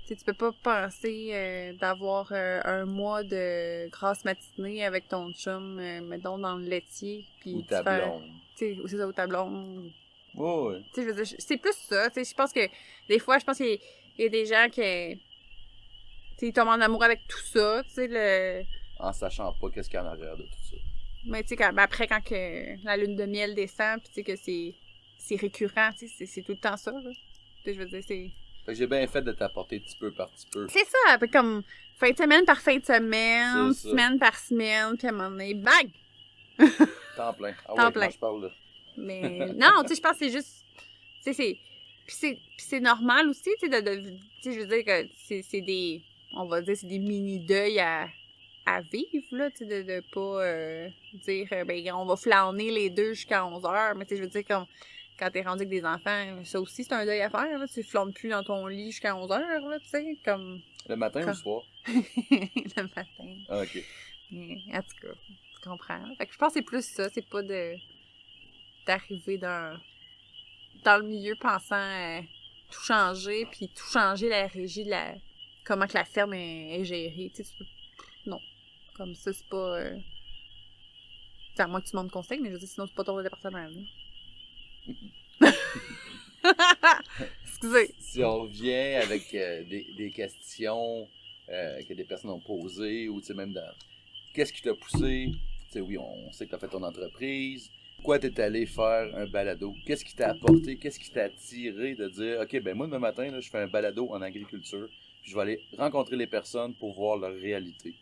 tu peux pas penser d'avoir un mois de grasse matinée avec ton chum, mettons, dans le laitier, puis... Ou ta blonde. Tu sais, c'est ça, ou ta blonde. Oui. Tu sais, je veux dire, c'est plus ça, tu sais, je pense que... Des fois, je pense qu'il y a des gens qui... Tu sais, ils tombent en amour avec tout ça, tu sais, En sachant pas qu'est-ce qu'il y a en arrière de tout ça. Mais tu sais, après, quand que la lune de miel descend, puis tu sais que c'est récurrent, tu sais, c'est tout le temps ça, là. Tu sais, je veux dire, c'est... Fait que j'ai bien fait de t'apporter petit peu par petit peu. C'est ça, puis comme fin de semaine par fin de semaine, C'est ça. semaine par semaine, puis à un moment donné, bang! Temps plein. Ah Temps ouais, plein. quand je parle là. Mais non, tu sais, je pense que c'est juste... Tu sais, c'est normal aussi, tu sais, tu sais, je veux dire que c'est des... On va dire, c'est des mini-deuils à vivre, là, tu sais, de pas dire, ben, on va flâner les deux jusqu'à 11 heures, mais tu sais, je veux dire, comme, quand t'es rendu avec des enfants, ça aussi, c'est un deuil à faire, là, tu flânes plus dans ton lit jusqu'à 11 heures, là, tu sais, comme... Le matin ou le soir? Le matin. Ah, ok. Mais, en tout cas, tu comprends. Fait que je pense que c'est plus ça, c'est pas d'arriver dans le milieu pensant tout changer, puis tout changer la régie de comment que la ferme est gérée, tu sais, tu peux... Non. Comme ça, c'est pas... C'est à moi que tu m'en conseilles, mais je veux dire, sinon, c'est pas ton département, là. Excusez. Si on revient avec des questions que des personnes ont posées, ou tu sais, même dans... Qu'est-ce qui t'a poussé? Tu sais, oui, on sait que t'as fait ton entreprise. Pourquoi t'es allé faire un balado? Qu'est-ce qui t'a apporté? Qu'est-ce qui t'a attiré de dire, OK, ben moi, demain matin, là, je fais un balado en agriculture, puis je vais aller rencontrer les personnes pour voir leur réalité.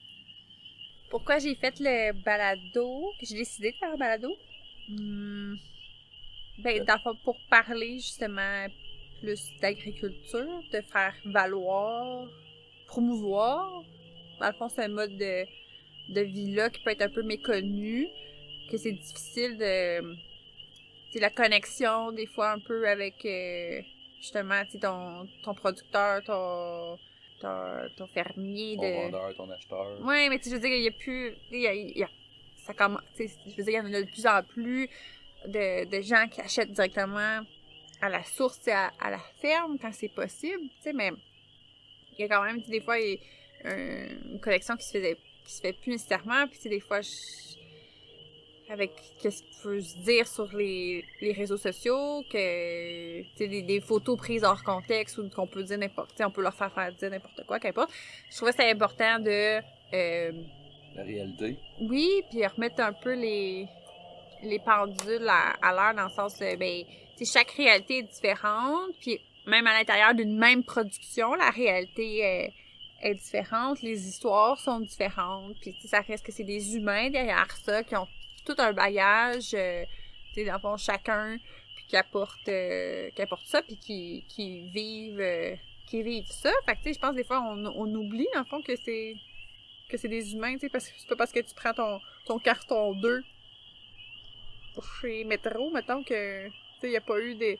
Pourquoi j'ai fait le balado? J'ai décidé de faire un balado? Ben, dans le fond, pour parler, justement, plus d'agriculture, de faire valoir, promouvoir. Dans le fond, c'est un mode de vie-là qui peut être un peu méconnu, que c'est difficile de... C'est la connexion, des fois, un peu avec, justement, tu sais, ton producteur, ton fermier. Ton vendeur, ton acheteur. Ouais, mais tu sais, je veux dire, il y a plus... ça commence... Tu sais, je veux dire, il y en a de plus en plus de gens qui achètent directement à la source, à la ferme, quand c'est possible, tu sais, mais il y a quand même, des fois, une collection qui se fait plus nécessairement, puis tu sais, des fois, avec qu'est-ce qu'il peut se dire sur les réseaux sociaux, que, tu sais, des photos prises hors contexte, ou qu'on peut dire n'importe, tu sais, on peut leur faire dire n'importe quoi, qu'importe. Je trouvais que c'était important de... La réalité. Oui, puis remettre un peu les pendules à l'heure, dans le sens, ben, tu sais, chaque réalité est différente, puis même à l'intérieur d'une même production, la réalité est différente, les histoires sont différentes, puis ça reste que c'est des humains derrière ça, qui ont tout un bagage, tu sais, dans le fond, chacun, puis qui apporte ça, puis qui vivent ça. Fait que, tu sais, je pense des fois, on oublie, dans le fond, que c'est des humains, tu sais, parce que c'est pas parce que tu prends ton carton 2 chez Métro, mettons que, tu sais, il n'y a pas eu des...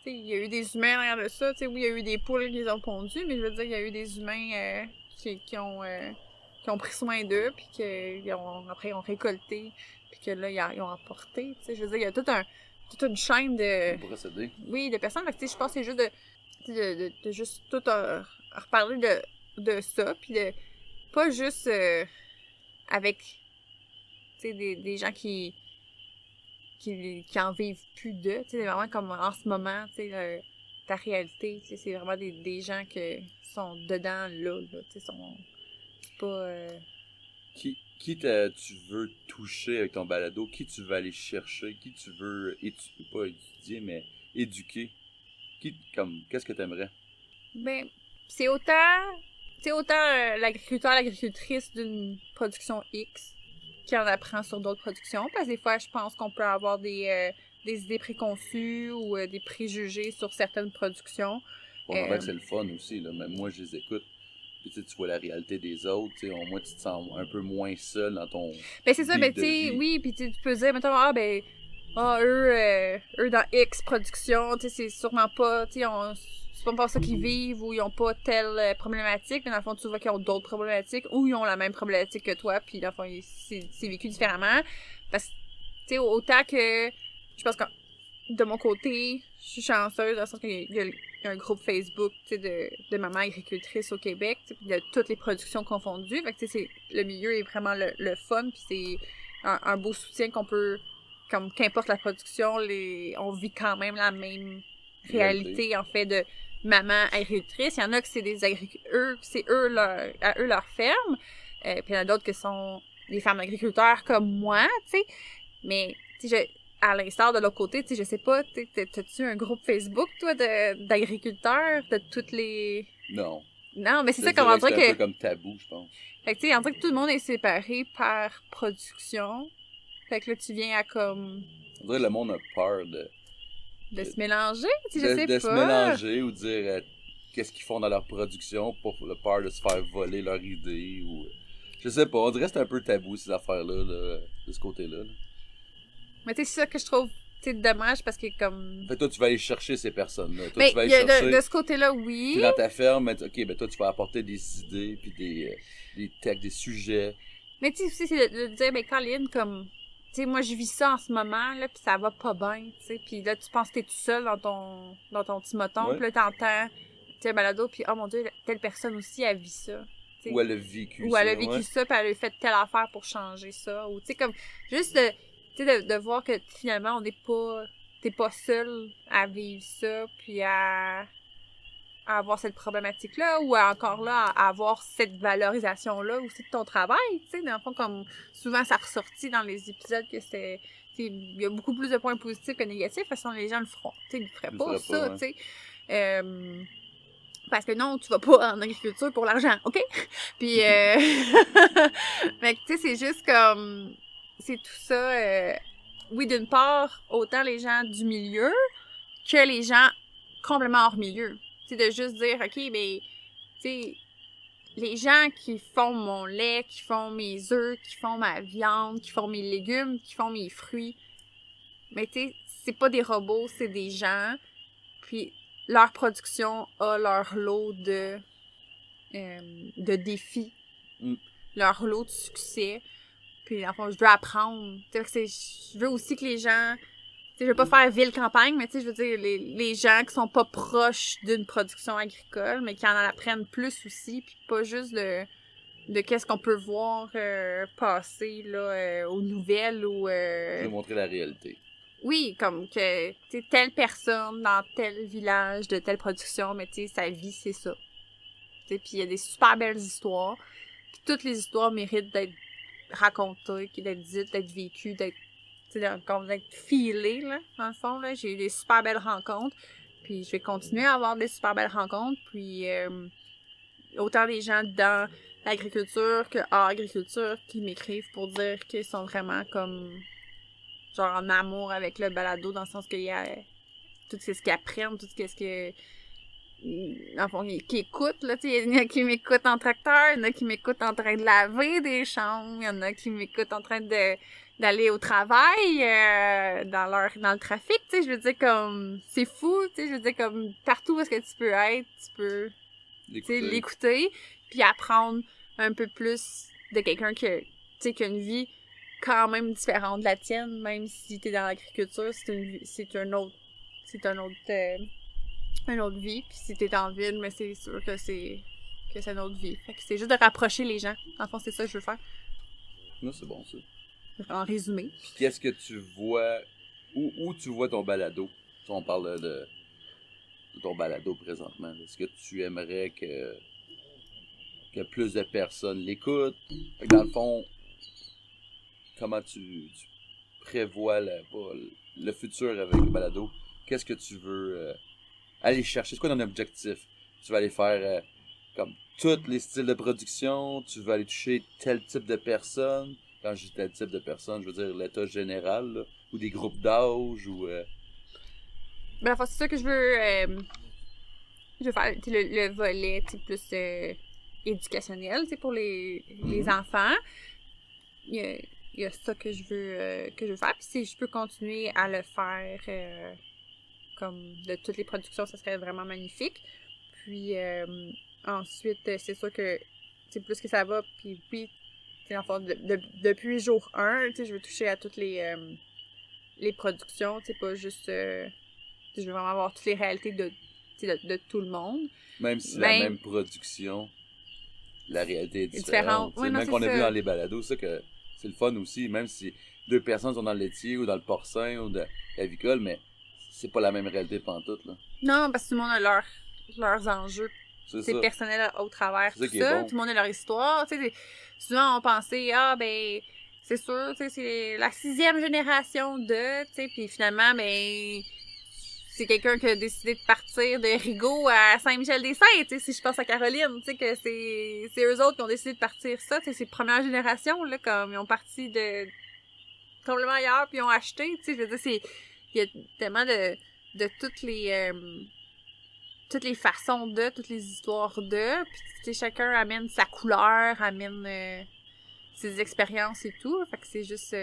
sais, il y a eu des humains derrière de ça. Tu sais, oui, il y a eu des poules qui les ont pondues, mais je veux dire, il y a eu des humains qui ont pris soin d'eux, puis après, ils ont récolté, puis que là, ils ont apporté. Tu sais, je veux dire, il y a toute une chaîne de... Procédé. Oui, de personnes. Fait que, tu sais, je pense que c'est juste de juste tout reparler de ça, puis de pas juste avec, tu sais, des gens qui en vivent plus d'eux, tu sais, vraiment comme en ce moment, tu sais, ta réalité, tu sais, c'est vraiment des gens qui sont dedans, là, tu sais, c'est pas... Qui tu veux toucher avec ton balado? Qui tu veux aller chercher? Qui tu veux pas étudier, mais éduquer? Qu'est-ce que t'aimerais? Ben, c'est autant l'agriculteur, l'agricultrice d'une production X qui en apprend sur d'autres productions, parce que des fois, je pense qu'on peut avoir des idées préconçues ou des préjugés sur certaines productions. Bon, en fait, c'est le fun aussi, là. Même moi, je les écoute. Puis tu vois la réalité des autres, tu sais, au moins tu te sens un peu moins seul dans ton Ben c'est ça, ben beat tu de sais, vie. oui, puis tu peux dire, mettons, eux dans X production, tu sais, c'est sûrement pas, tu sais, c'est pas ça qu'ils vivent, ou ils ont pas telle problématique, mais dans le fond, tu vois qu'ils ont d'autres problématiques, ou ils ont la même problématique que toi, puis dans le fond, c'est vécu différemment. Parce que, tu sais, autant que, je pense que de mon côté, je suis chanceuse dans le sens qu'il y a un groupe Facebook, tu sais, de mamans agricultrices au Québec, tu sais, puis de toutes les productions confondues. Fait que, tu sais, le milieu est vraiment le fun, puis c'est un beau soutien qu'on peut, comme qu'importe la production, on vit quand même la même réalité, en fait, de maman agricultrice. Il y en a que c'est c'est eux leur ferme, puis il y en a d'autres qui sont des femmes agriculteurs comme moi, tu sais. Mais, tu sais, à l'instar de l'autre côté, tu sais, je sais pas, t'as-tu un groupe Facebook, toi, d'agriculteurs, de toutes les... Non. Non, mais c'est Je ça, comment dire dirais que c'est un peu comme tabou, je pense. Fait que, tu sais, on dirait que tout le monde est séparé par production. Fait que là, tu viens à comme... On dirait que le monde a peur De se mélanger, tu sais, je sais de pas. se mélanger ou dire qu'est-ce qu'ils font dans leur production pour le peur de se faire voler leur idée ou... Je sais pas, on dirait que c'est un peu tabou ces affaires-là, là, de ce côté-là. Là. Mais tu sais, c'est ça que je trouve, tu sais, dommage parce que comme... Fait que toi, tu vas aller chercher ces personnes-là. Toi, Mais tu vas aller chercher... de ce côté-là, oui. Puis dans ta ferme, ok, ben toi, tu vas apporter des idées, puis des textes, des sujets. Mais tu sais, aussi, c'est de dire, ben, Colin, comme... Tu sais, moi, je vis ça en ce moment, là, pis ça va pas bien, tu sais. Pis là, tu penses que t'es tout seul dans ton petit moton, Ouais. pis là, t'entends, tu sais, un balado, pis oh mon Dieu, telle personne aussi, elle vit ça. T'sais. Ou elle a vécu Ou ça. elle a vécu ouais. ça, puis elle a fait telle affaire pour changer ça. Ou, tu sais, comme, juste de voir que finalement, t'es pas seul à vivre ça, puis à avoir cette problématique-là, ou encore là, à avoir cette valorisation-là aussi de ton travail, tu sais, dans le fond, comme souvent ça ressortit dans les épisodes que c'est, il y a beaucoup plus de points positifs que négatifs, de toute façon, les gens le feront, tu sais, ils le feraient pas, ça, tu sais. Parce que non, tu vas pas en agriculture pour l'argent, OK? Puis, fait que, tu sais, c'est juste comme, c'est tout ça, oui, d'une part, autant les gens du milieu que les gens complètement hors milieu. Tu sais, de juste dire, OK, ben, tu sais, les gens qui font mon lait, qui font mes œufs, qui font ma viande, qui font mes légumes, qui font mes fruits, mais tu sais, c'est pas des robots, c'est des gens, puis leur production a leur lot de défis, leur lot de succès, puis enfin, je veux apprendre. Tu sais, je veux aussi que les gens... Tu sais, je veux pas faire ville-campagne, mais tu sais, je veux dire, les gens qui sont pas proches d'une production agricole, mais qui en apprennent plus aussi, puis pas juste de qu'est-ce qu'on peut voir passer, là, aux nouvelles ou... Je vais montrer la réalité. Oui, comme que, tu sais, telle personne dans tel village de telle production, mais tu sais, sa vie, c'est ça. Tu sais, puis il y a des super belles histoires, puis toutes les histoires méritent d'être racontées, d'être dites, d'être vécues, d'être filé, là, dans le fond, là. J'ai eu des super belles rencontres, puis je vais continuer à avoir des super belles rencontres, puis autant des gens dans l'agriculture que hors agriculture qui m'écrivent pour dire qu'ils sont vraiment comme genre en amour avec le balado, dans le sens qu'il y a tout ce qu'ils apprennent, tout ce que en fond, qui écoutent, là, tu sais, il y en a qui m'écoutent en tracteur, il y en a qui m'écoutent en train de laver des chambres, il y en a qui m'écoutent en train de d'aller au travail, dans le trafic, tu sais, je veux dire, comme, c'est fou, tu sais, je veux dire, comme, partout où est-ce que tu peux être, tu peux, tu sais, l'écouter, puis apprendre un peu plus de quelqu'un qui a une vie quand même différente de la tienne, même si t'es dans l'agriculture, c'est une autre vie, puis si t'es en ville, mais c'est sûr que c'est une autre vie. Fait que c'est juste de rapprocher les gens. En fond, c'est ça que je veux faire. Non, c'est bon, ça. En résumé. Puis qu'est-ce que tu vois... Où tu vois ton balado? Si on parle de ton balado présentement. Est-ce que tu aimerais que plus de personnes l'écoutent? Fait que dans le fond, comment tu prévois le futur avec le balado? Qu'est-ce que tu veux aller chercher? C'est quoi ton objectif? Tu vas aller faire comme tous les styles de production? Tu vas aller toucher tel type de personnes? Quand je dis tel type de personnes, je veux dire l'état général, là, ou des groupes d'âge, ou... Ben, enfin, c'est ça que je veux... je veux faire le volet plus éducationnel pour les enfants. Il y a ça que je veux faire. Puis si je peux continuer à le faire comme de toutes les productions, ça serait vraiment magnifique. Puis ensuite, c'est sûr que plus que ça va, puis depuis jour 1, je veux toucher à toutes les productions, pas juste... je veux vraiment avoir toutes les réalités de tout le monde. Même si la même production, la réalité est différente. Oui, même qu'on a vu dans les balados, ça que c'est le fun aussi, même si 2 personnes sont dans le laitier ou dans le porcin ou de l'avicole, mais c'est pas la même réalité pantoute, là. Non, parce que tout le monde a leurs enjeux. C'est personnel au travers tout ça. Bon. Tout le monde a leur histoire. Souvent, on pensait, c'est sûr, c'est la 6e génération de, puis finalement, c'est quelqu'un qui a décidé de partir de Rigaud à Saint-Michel-des-Saints, si je pense à Caroline, que c'est eux autres qui ont décidé de partir ça, c'est première génération, là, comme ils ont parti de complètement ailleurs, puis ils ont acheté, je veux dire, il y a tellement de toutes les façons toutes les histoires puis chacun amène sa couleur, amène ses expériences et tout, fait que c'est juste,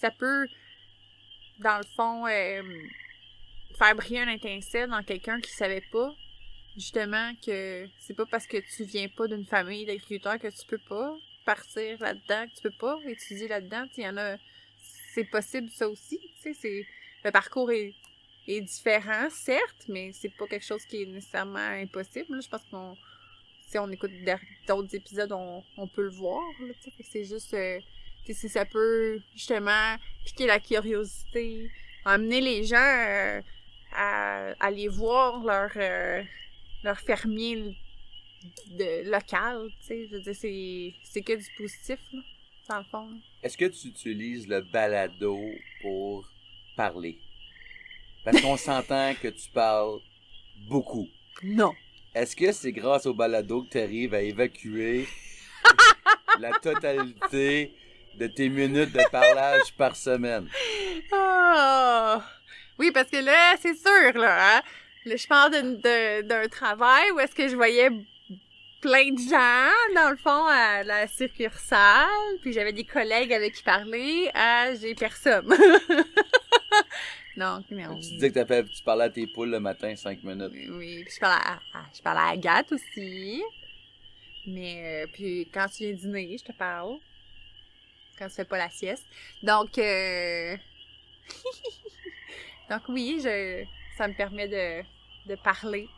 ça peut, dans le fond, faire briller un étincelle dans quelqu'un qui savait pas, justement, que c'est pas parce que tu viens pas d'une famille d'agriculteurs que tu peux pas partir là-dedans, que tu peux pas étudier là-dedans. Il y en a... C'est possible, ça aussi. Le parcours est différent, certes, mais c'est pas quelque chose qui est nécessairement impossible. Là. Je pense qu'on... Si on écoute d'autres épisodes, on peut le voir. Là, c'est juste... si ça peut, justement, piquer la curiosité, amener les gens... à aller voir leur fermier local, je veux dire, c'est que du positif, là, dans le fond. Là. Est-ce que tu utilises le balado pour parler? Parce qu'on s'entend que tu parles beaucoup. Non. Est-ce que c'est grâce au balado que tu arrives à évacuer la totalité de tes minutes de parlage par semaine? Oh! Oui, parce que là, c'est sûr, là, hein? Là, je parle d'un travail où est-ce que je voyais plein de gens, dans le fond, à la succursale, puis j'avais des collègues avec qui parler, j'ai personne. Donc, mais Tu disais que tu parlais à tes poules le matin 5 minutes. Oui, puis je parlais à Agathe aussi. Mais, puis quand tu viens dîner, je te parle. Quand tu fais pas la sieste. Donc, donc oui, ça me permet de parler.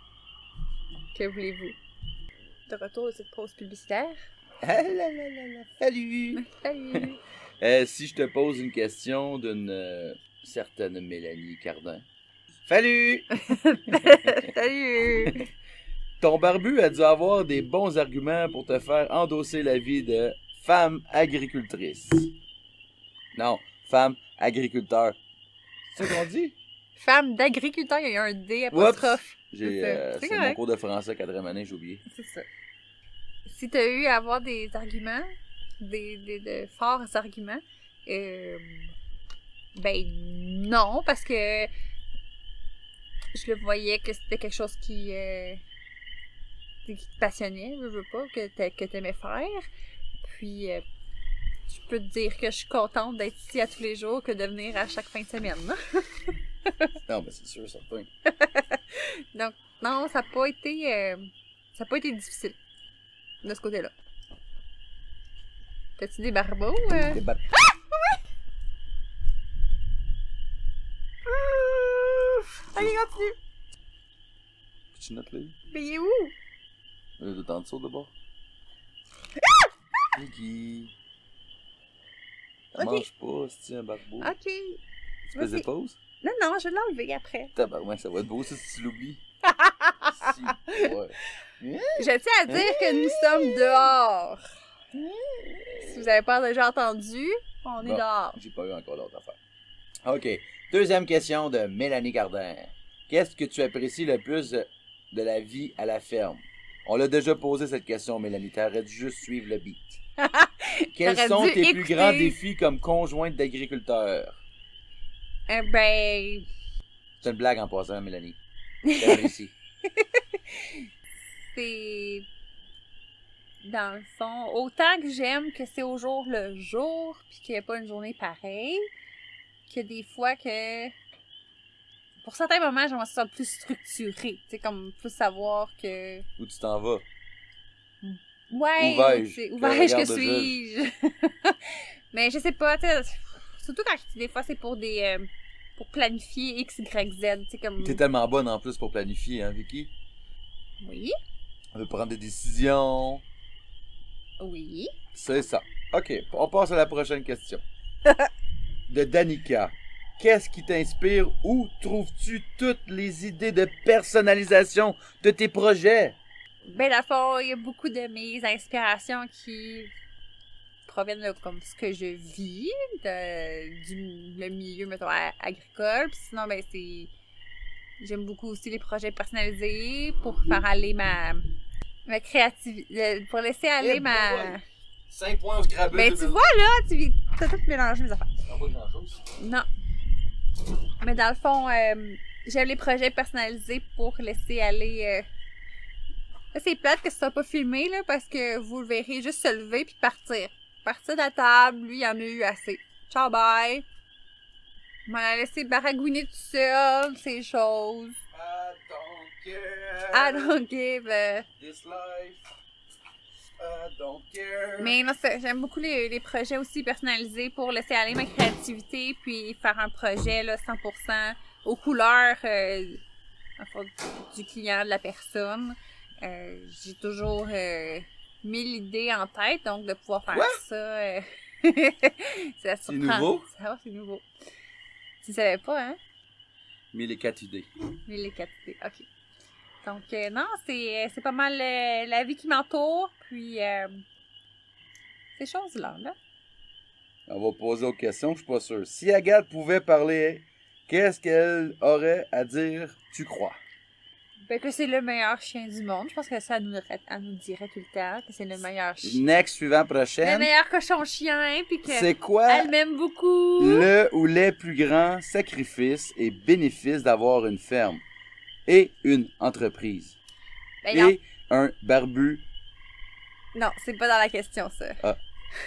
Que voulez-vous? De retour de cette pause publicitaire. Ah là là là là, salut! Salut! Si je te pose une question d'une certaine Mélanie Cardin. Salut! Salut! Ton barbu a dû avoir des bons arguments pour te faire endosser la vie de femme agricultrice. Non, femme agriculteur. C'est ce qu'on dit? Femme d'agriculteur, il y a un D apostrophe. C'est mon cours de français 4e année, j'ai oublié. C'est ça. Si t'as eu à avoir des arguments, de forts arguments, ben non, parce que je le voyais que c'était quelque chose qui te passionnait, je veux pas, que t'aimais faire. Puis je peux te dire que je suis contente d'être ici à tous les jours que de venir à chaque fin de semaine. Là. Non, mais c'est sûr, certain. Donc, non, ça n'a pas été difficile de ce côté-là. T'as-tu des barbeaux? Des bat- Ok, continue. Tu notes là? Mais il est où? De temps de saut de bord. Vicky. Ok. Mange pas, c'est un barbeau. Ok. Tu faisais Vas-y. pause? Non, non, je vais l'enlever après. Tabarouette, ça va être beau ça si tu l'oublies. Si, ouais. Je tiens à dire que nous sommes dehors. Si vous avez pas déjà entendu, on est Bon. dehors. J'ai pas eu encore d'autres affaires. OK. Deuxième question de Mélanie Cardin. Qu'est-ce que tu apprécies le plus de la vie à la ferme? On l'a déjà posé cette question, Mélanie. T'aurais dû juste suivre le beat. Quels T'aurais sont dû tes plus écouter. grands défis comme conjointe d'agriculteur? Ben, C'est une blague en passant, Mélanie. J'apprécie. c'est... Dans le fond, autant que j'aime que c'est au jour le jour, puis qu'il n'y a pas une journée pareille, que des fois que... Pour certains moments, j'aimerais que ça soit plus structuré. Tu sais, comme plus savoir que... Où tu t'en vas? Ouais, Où vais-je? c'est- où Que vais-je, que regarde suis-je? Mais je sais pas, tu sais, surtout quand des fois c'est pour des... pour planifier X, Y, Z, tu sais, comme... T'es tellement bonne en plus pour planifier, hein, Vicky? Oui, On veut prendre des décisions. oui. C'est ça. OK, on passe à la prochaine question. De Danica. Qu'est-ce qui t'inspire? Où trouves-tu toutes les idées de personnalisation de tes projets? Ben, dans le fond, il y a beaucoup de mes inspirations qui proviennent de comme ce que je vis, le milieu, mettons, agricole. Puis sinon, ben, c'est... J'aime beaucoup aussi les projets personnalisés pour faire aller ma créativité, pour laisser aller Eh ma... boy! 5 points au Scrabble. Ben, tu vois, là, t'as tout mélangé mes affaires. Pas grand-chose. Non. Mais dans le fond, j'aime les projets personnalisés pour laisser aller... Là, c'est plate que ce soit pas filmé, là, parce que vous le verrez juste se lever puis partir. Partir de la table, lui, il en a eu assez. Ciao, bye! Il m'en a laissé baragouiner tout seul, ces choses. I don't give a... This life. I don't care. Mais non, j'aime beaucoup les projets aussi personnalisés pour laisser aller ma créativité puis faire un projet là, 100% aux couleurs enfin, du client, de la personne. J'ai toujours 1000 idées en tête, donc de pouvoir faire Quoi? ça, ça C'est nouveau? Ça va, c'est nouveau. Tu savais pas, hein? 1004 idées. 1004 idées, ok. Donc, non, c'est pas mal la vie qui m'entoure, puis ces choses-là, là. On va poser aux questions, je suis pas sûr. Si Agathe pouvait parler, qu'est-ce qu'elle aurait à dire, tu crois? Ben, que c'est le meilleur chien du monde. Je pense que ça elle nous dirait tout le temps que c'est le meilleur chien. Next, suivant, Le prochaine. meilleur cochon chien, puis que C'est quoi elle m'aime beaucoup. le ou les plus grands sacrifices et bénéfices d'avoir une ferme et une entreprise? Ben non, Et un barbu. non, c'est pas dans la question, ça. Ah.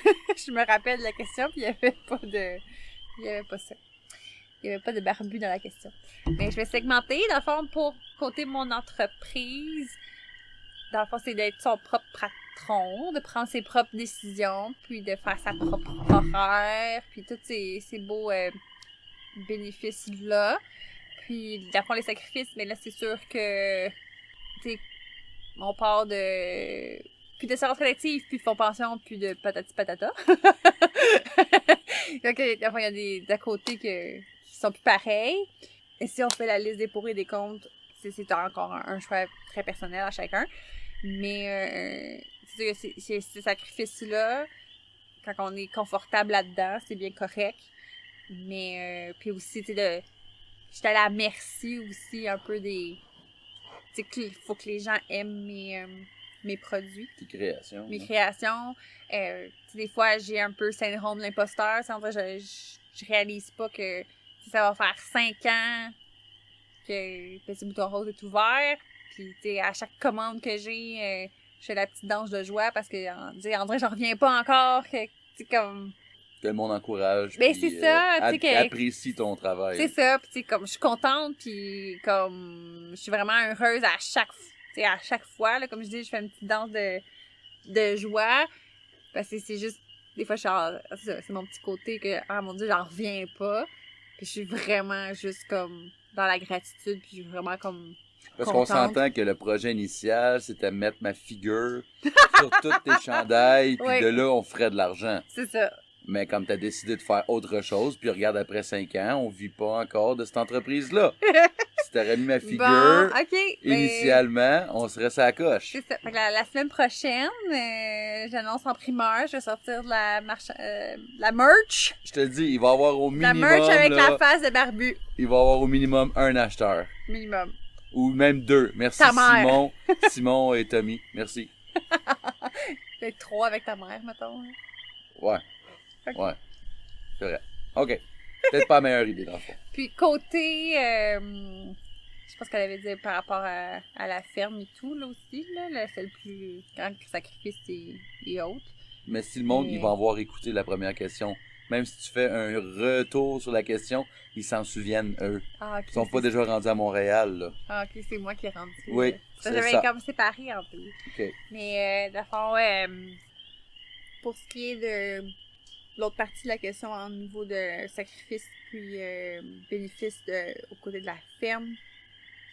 Je me rappelle de la question, puis il y avait pas de... Il y avait pas ça. Il y avait pas de barbu dans la question. Mais je vais segmenter, dans le fond, pour côté mon entreprise. Dans le fond, c'est d'être son propre patron, de prendre ses propres décisions, puis de faire sa propre horaire, puis tous ces beaux bénéfices-là. Puis, dans le fond, les sacrifices, mais là, c'est sûr que, tu sais, on part de... Puis d'assurance collective, puis de fonds pension, puis de patati patata. Donc, dans le fond, il y a des d'à côté qui sont plus pareils. Et si on fait la liste des pour et des contre, c'est encore un choix très personnel à chacun. Mais c'est sûr que ces sacrifices-là, quand on est confortable là-dedans, c'est bien correct. Mais puis aussi, tu sais, j'étais à la merci aussi un peu des... Tu sais, qu'il faut que les gens aiment mes produits. Tes créations. Mes créations. Des fois, j'ai un peu syndrome de l'imposteur. En vrai, je réalise pas que ça va faire 5 ans que Petit Bouton Rose est ouvert. Puis, tu sais, à chaque commande que j'ai, je fais la petite danse de joie parce que, André, j'en reviens pas encore c'est comme... Que le monde encourage. Ben, puis, c'est ça, tu sais que... apprécie ton travail. C'est ça, puis tu sais, comme, je suis contente, puis comme, je suis vraiment heureuse à chaque fois, là, comme je dis, je fais une petite danse de joie, parce que c'est juste, des fois, je suis genre, c'est mon petit côté que, ah mon Dieu, j'en reviens pas, puis je suis vraiment juste comme, dans la gratitude, puis je suis vraiment comme... Parce qu'on contente. s'entend que le projet initial, c'était mettre ma figure sur toutes tes chandails, puis Oui. de là, on ferait de l'argent. C'est ça. Mais comme tu as décidé de faire autre chose, puis regarde, après 5 ans, on vit pas encore de cette entreprise-là. Si t'aurais mis ma figure, Bon, OK. Ben, initialement, on serait sa coche. c'est ça. Fait que la semaine prochaine, j'annonce en primeur, je vais sortir de la merch. Je te le dis, il va y avoir au La minimum, merch avec là, la face de barbu. il va y avoir au minimum un acheteur. Minimum. Ou même 2. Merci Ta mère. Simon et Tommy. Merci. Peut-être 3 avec ta mère, mettons. Ouais. Ok. Ouais. C'est vrai. OK. Peut-être pas la meilleure idée, dans le fond. Puis côté, je sais pas ce qu'elle avait dit par rapport à la ferme et tout, là aussi, là c'est le plus grand sacrifice et autres. Mais si le monde, Mais- il va avoir écouté la première question, même si tu fais un retour sur la question, ils s'en souviennent, eux. Ah, ok. Ils sont pas déjà rendus à Montréal, là. Ah, ok, c'est moi qui ai rendu. Oui, Ça, c'est j'avais ça. comme séparé en plus. OK. Mais, d'abord, ouais, pour ce qui est de l'autre partie de la question au niveau de sacrifice puis bénéfice au côté de la ferme,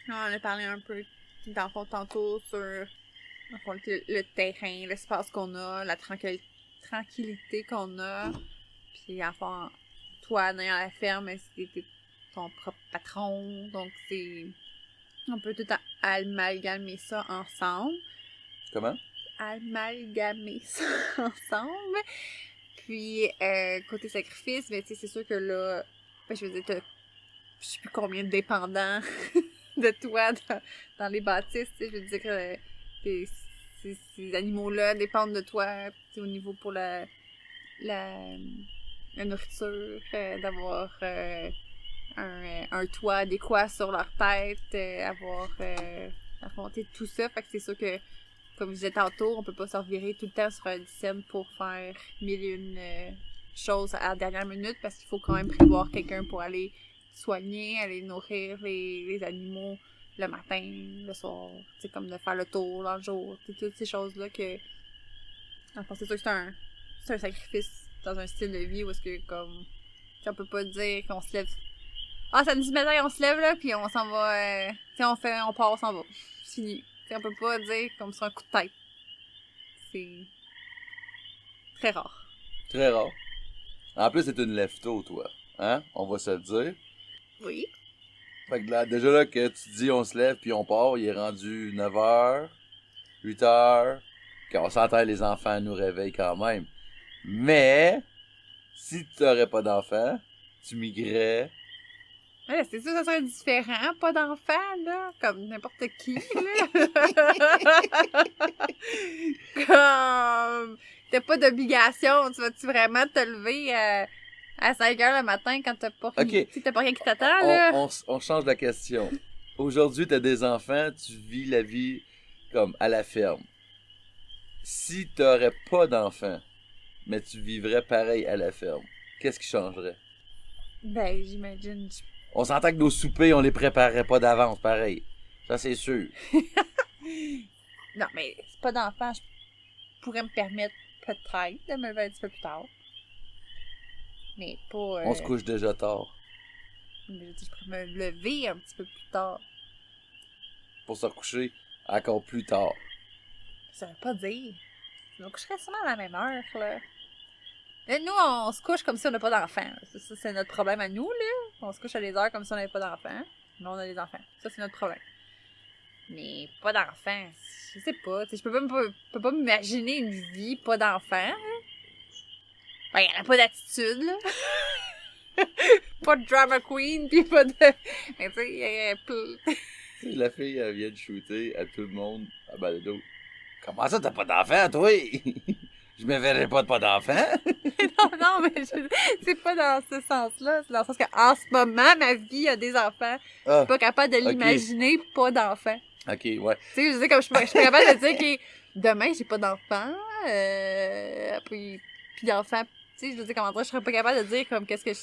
on en a parlé un peu, dans le fond, tantôt sur dans le, fond, le terrain, l'espace qu'on a, la tranquillité qu'on a. Puis, en fond, toi, dans la ferme, c'est ton propre patron. Donc, c'est... On peut tout amalgamer ça ensemble. Comment? Amalgamer ça ensemble. Puis, côté sacrifice, ben, tu sais, c'est sûr que là, ben, je veux dire, t'as, je sais plus combien de dépendants de toi dans les bâtisses, tu sais, je veux dire que ces animaux-là dépendent de toi, tu sais, au niveau pour la nourriture, d'avoir un toit adéquat sur leur tête, avoir affronté tout ça, fait que c'est sûr que comme je disais tantôt, on peut pas se revirer tout le temps sur un dixième pour faire mille et une choses à la dernière minute parce qu'il faut quand même prévoir quelqu'un pour aller soigner, aller nourrir les animaux le matin, le soir, tu sais, comme de faire le tour dans le jour, toutes ces choses-là que... Enfin, c'est sûr que c'est un sacrifice dans un style de vie où est-ce que, comme, on peut pas dire qu'on se lève... Ah, samedi matin, on se lève, là, puis on s'en va, tu sais, on part, on s'en va. C'est fini. T'sais, on peut pas dire comme sur un coup de tête. C'est très rare. Très rare. En plus, c'est une lève-tôt, toi. Hein? On va se le dire. Oui. Fait que là, déjà là que tu dis on se lève puis on part, il est rendu 9h, 8h. On s'entend, les enfants nous réveillent quand même. Mais, si tu n'aurais pas d'enfants, tu migrais. Ouais, c'est sûr que ça serait différent. Pas d'enfant, là. Comme n'importe qui, là. Comme... T'as pas d'obligation. Tu vas-tu vraiment te lever à 5h le matin quand t'as pas rien, Ok. t'as pas rien qui t'attend, là? On change la question. Aujourd'hui, t'as des enfants, tu vis la vie comme à la ferme. Si t'aurais pas d'enfants, mais tu vivrais pareil à la ferme, qu'est-ce qui changerait? Ben, j'imagine... On s'entend que nos soupers, on les préparerait pas d'avance, pareil. Ça, c'est sûr. Non, mais c'est pas d'enfant. Je pourrais me permettre peut-être de me lever un petit peu plus tard. Mais pas... On se couche déjà tard. Je pourrais me lever un petit peu plus tard. Pour se recoucher encore plus tard. Ça veut pas dire. Je me coucherais sûrement à la même heure, là. Là, nous, on se couche comme si on n'a pas d'enfants. Ça, c'est notre problème à nous, là. On se couche à des heures comme si on n'avait pas d'enfants. Mais on a des enfants. Ça, c'est notre problème. Mais pas d'enfants, je sais pas. Je peux pas m'imaginer une vie pas d'enfants. Hein. Ben, il n'y a pas d'attitude, là. Pas de drama queen, pis pas de... Mais tu sais, Tu sais, la fille, elle vient de shooter à tout le monde à balado. Comment ça, t'as pas d'enfant, toi? Je me verrais pas de pas d'enfant. non, mais c'est pas dans ce sens-là. C'est dans le sens qu'en ce moment, ma vie a des enfants. Je Ah, suis pas capable de ok. l'imaginer, pas d'enfants. ok, ouais. Tu sais, je dis comme je suis pas capable de dire que demain, j'ai pas d'enfants. Puis puis d'enfants. Tu sais, je veux dire, comment dire, je serais pas capable de dire comme qu'est-ce que je...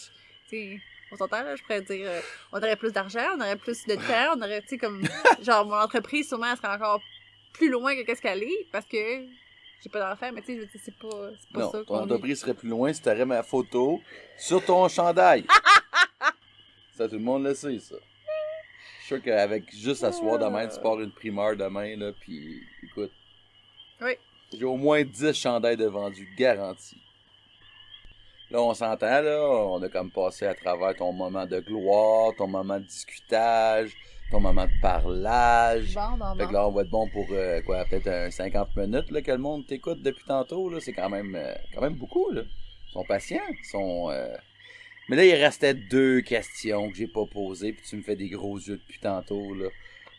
Tu sais, on s'entend, là, je pourrais dire, on aurait plus d'argent, on aurait plus de temps, on aurait, tu sais, comme, genre, mon entreprise, sûrement, elle serait encore plus loin que qu'est-ce qu'elle est, parce que j'ai pas d'enfants, mais tu sais, je veux dire, c'est pas Non, ça ton qu'on entreprise serait plus loin si t'aurais ma photo sur ton chandail. Ça, tout le monde le sait, ça. Je suis sûr qu'avec juste asseoir demain, tu pars une primeur demain, là, puis écoute. Oui. J'ai au moins 10 chandails de vendus, garantis. Là, on s'entend, là, on a comme passé à travers ton moment de gloire, ton moment de discutage, ton moment de parlage. Bon. Fait que là, on va être bon pour, peut-être 50 minutes, là, que le monde t'écoute depuis tantôt, là. C'est quand même beaucoup, là. Ils sont patients, Mais là, il restait 2 questions que j'ai pas posées, puis tu me fais des gros yeux depuis tantôt, là.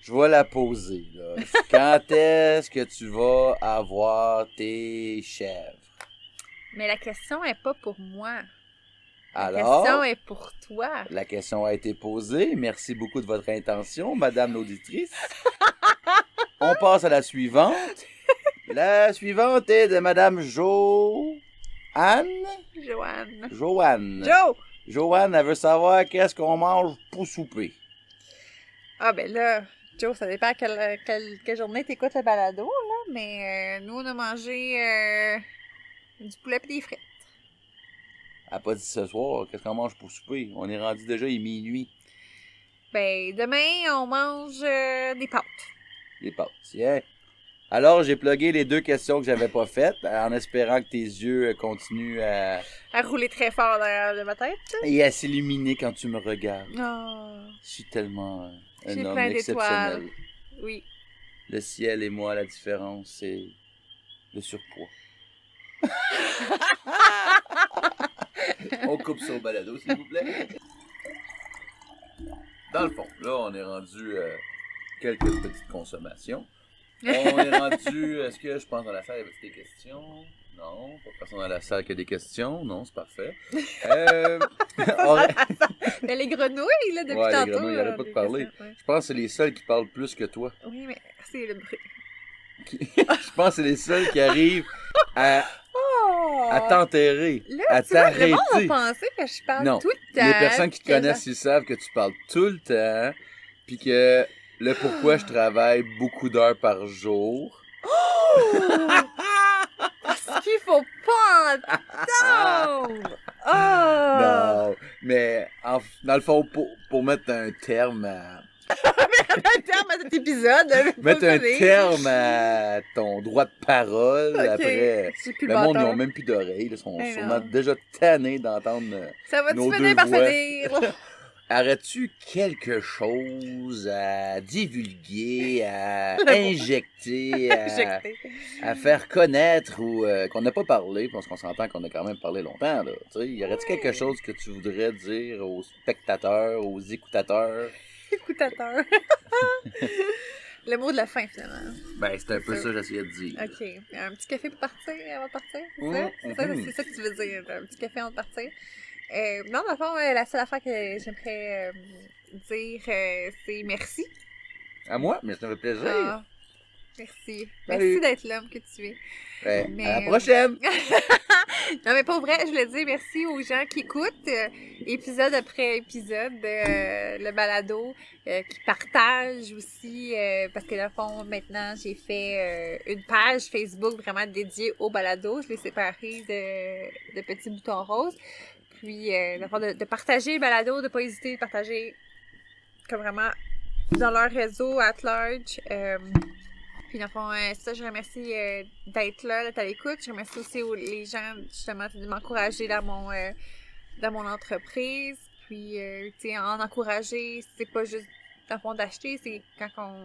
Je vais la poser, là. Quand est-ce que tu vas avoir tes chèvres? Mais la question est pas pour moi. La Alors, question est pour toi. la question a été posée. Merci beaucoup de votre intention, Madame l'auditrice. On passe à la suivante. La suivante est de Madame Joanne. Joanne. Joanne. Joanne, elle veut savoir qu'est-ce qu'on mange pour souper. Ah, ben là, Joe, ça dépend quelle journée t'écoutes le balado, là, mais nous, on a mangé du poulet pis des frites. Elle n'a pas dit ce soir, qu'est-ce qu'on mange pour souper? On est rendu déjà, il est minuit. Ben, demain, on mange des pâtes. Les pâtes, tiens. Alors, j'ai plugué les 2 questions que j'avais pas faites, en espérant que tes yeux continuent à rouler très fort derrière de ma tête. et à s'illuminer quand tu me regardes. Oh, Je suis tellement un j'ai homme plein exceptionnel. d'étoiles. Oui. Le ciel et moi, la différence, c'est le surpoids. On coupe sur le balado, s'il vous plaît. Dans le fond, là, on est rendu quelques petites consommations. On est rendu... Est-ce que je pense dans la salle, il y avait des questions? Non, pas personne dans la salle qui a des questions. Non, c'est parfait. Mais les grenouilles, là, depuis Ouais, les tantôt. grenouilles, il arrête pas de des parler. questions, ouais. Je pense que c'est les seuls qui parlent plus que toi. Oui, mais c'est le bruit. Je pense que c'est les seuls qui arrivent à Oh! t'enterrer, Là, à tu vois, le t'arrêter. monde va penser que je parle Non, tout le temps. les personnes qui te que connaissent, ils savent que tu parles tout le temps, puis que le pourquoi je travaille beaucoup d'heures par jour. Parce qu'il faut pas entendre! Oh! Non, mais dans le fond, pour mettre un terme à... Un terme à cet épisode. Mettre un terme à ton droit de parole, Ok, après... j'ai plus Le le monde, ils bâton. n'ont même plus d'oreilles, ils sont Eh sûrement non. déjà tannés d'entendre... Ça va-tu nos finir deux par voix. finir? Aurais-tu quelque chose à divulguer, à Le- injecter, à faire connaître ou qu'on n'a pas parlé, parce qu'on s'entend qu'on a quand même parlé longtemps, là. Tu sais, y aurait-tu quelque chose que tu voudrais dire aux spectateurs, aux écoutateurs? Écoutateur. Le mot de la fin, finalement. Ben, c'est un peu ça que j'essayais de dire. OK. Un petit café pour partir, avant de partir? C'est Mhm, ça? mhm. C'est ça que tu veux dire, un petit café avant de partir? Non, dans le fond, la seule affaire que j'aimerais dire, c'est merci. À moi? Mais ça me fait plaisir. Ah, merci. Salut. Merci d'être l'homme que tu es. Ben, mais- à la prochaine! Non, mais pas vrai, je voulais dire merci aux gens qui écoutent épisode après épisode le balado, qui partagent aussi, parce que dans le fond, maintenant, j'ai fait une page Facebook vraiment dédiée au balado. Je l'ai séparée de petits boutons roses. Puis, dans le fond, de partager le balado, de pas hésiter de partager comme vraiment dans leur réseau at large. Puis, dans le fond, ça, je remercie d'être là, d'être à l'écoute. Je remercie aussi les gens, justement, de m'encourager dans mon entreprise. Puis, tu sais, en encourager, c'est pas juste, dans le fond, d'acheter, c'est quand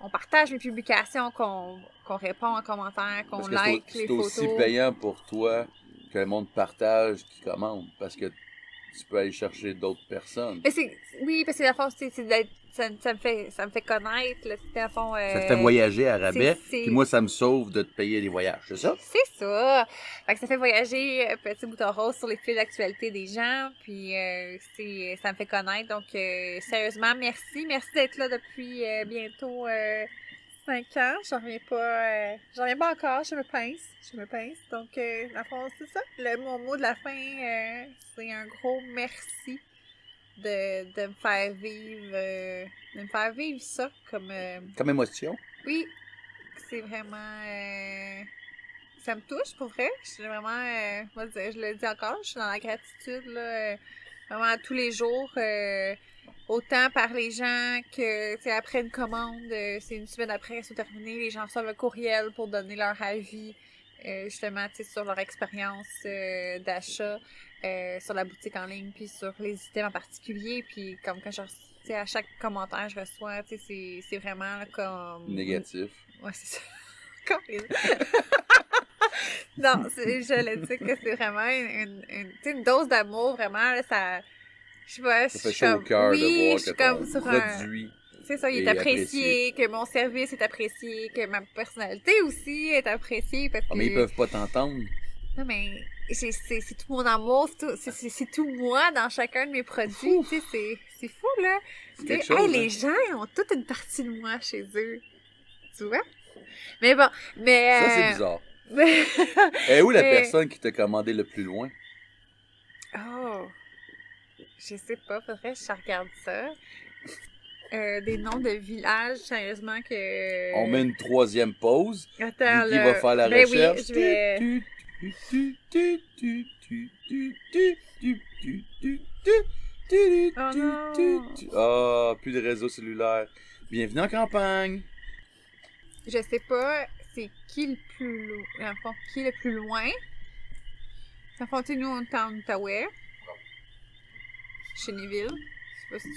on partage les publications, qu'on répond en commentaire, qu'on Parce que like les c'est photos. aussi payant pour toi que le monde partage qui commande, parce que tu peux aller chercher d'autres personnes. Mais oui, parce que dans le fond, c'est d'être, ça me fait connaître, là, dans le fond, Ça te fait voyager à rabais, c'est- puis moi, ça me sauve de te payer des voyages, c'est ça? C'est ça. Fait que ça fait voyager petit bouton rose sur les fils d'actualité des gens, puis ça me fait connaître. Donc, sérieusement, merci. Merci d'être là depuis bientôt 5 ans, j'en reviens pas encore, je me pince. Donc, dans le fond, c'est ça. Mon mot de la fin, c'est un gros merci de me faire vivre ça comme... Comme émotion. Oui, c'est vraiment... ça me touche, pour vrai. Je suis vraiment... je le dis encore, je suis dans la gratitude, là, vraiment tous les jours. Autant par les gens que, c'est après une commande, c'est une semaine après, c'est terminé, les gens reçoivent un courriel pour donner leur avis, justement, tu sais, sur leur expérience d'achat, sur la boutique en ligne, puis sur les items en particulier, puis comme quand à chaque commentaire je reçois, tu sais, c'est vraiment là, comme... Négatif. Ouais, c'est ça. Comme les... Non, je le dis que c'est vraiment une dose d'amour, vraiment, là, ça... Je sais pas, ça fait chaud au cœur de voir que ton produit c'est ça, il est apprécié, que mon service est apprécié, que ma personnalité aussi est appréciée. Parce que... mais ils peuvent pas t'entendre. Non, mais c'est tout mon amour, c'est tout moi dans chacun de mes produits. Tu sais, c'est fou, là. C'est chose, hein? Les gens ont toute une partie de moi chez eux. Tu vois? Mais bon, mais... Ça, c'est bizarre. Et où la personne qui t'a commandé le plus loin? Oh... Je sais pas, faudrait que je regarde ça. Des noms de villages, sérieusement, que... On met une 3e pause. Attends, Vicky va faire la recherche. Oui, je vais... Oh non! Plus de réseau cellulaire. Bienvenue en campagne. Je sais pas c'est qui le plus loin. Dans le fond, qui est le plus loin. Dans le fond, tu sais, nous, on est en Outaouais. Chénéville. Je sais pas si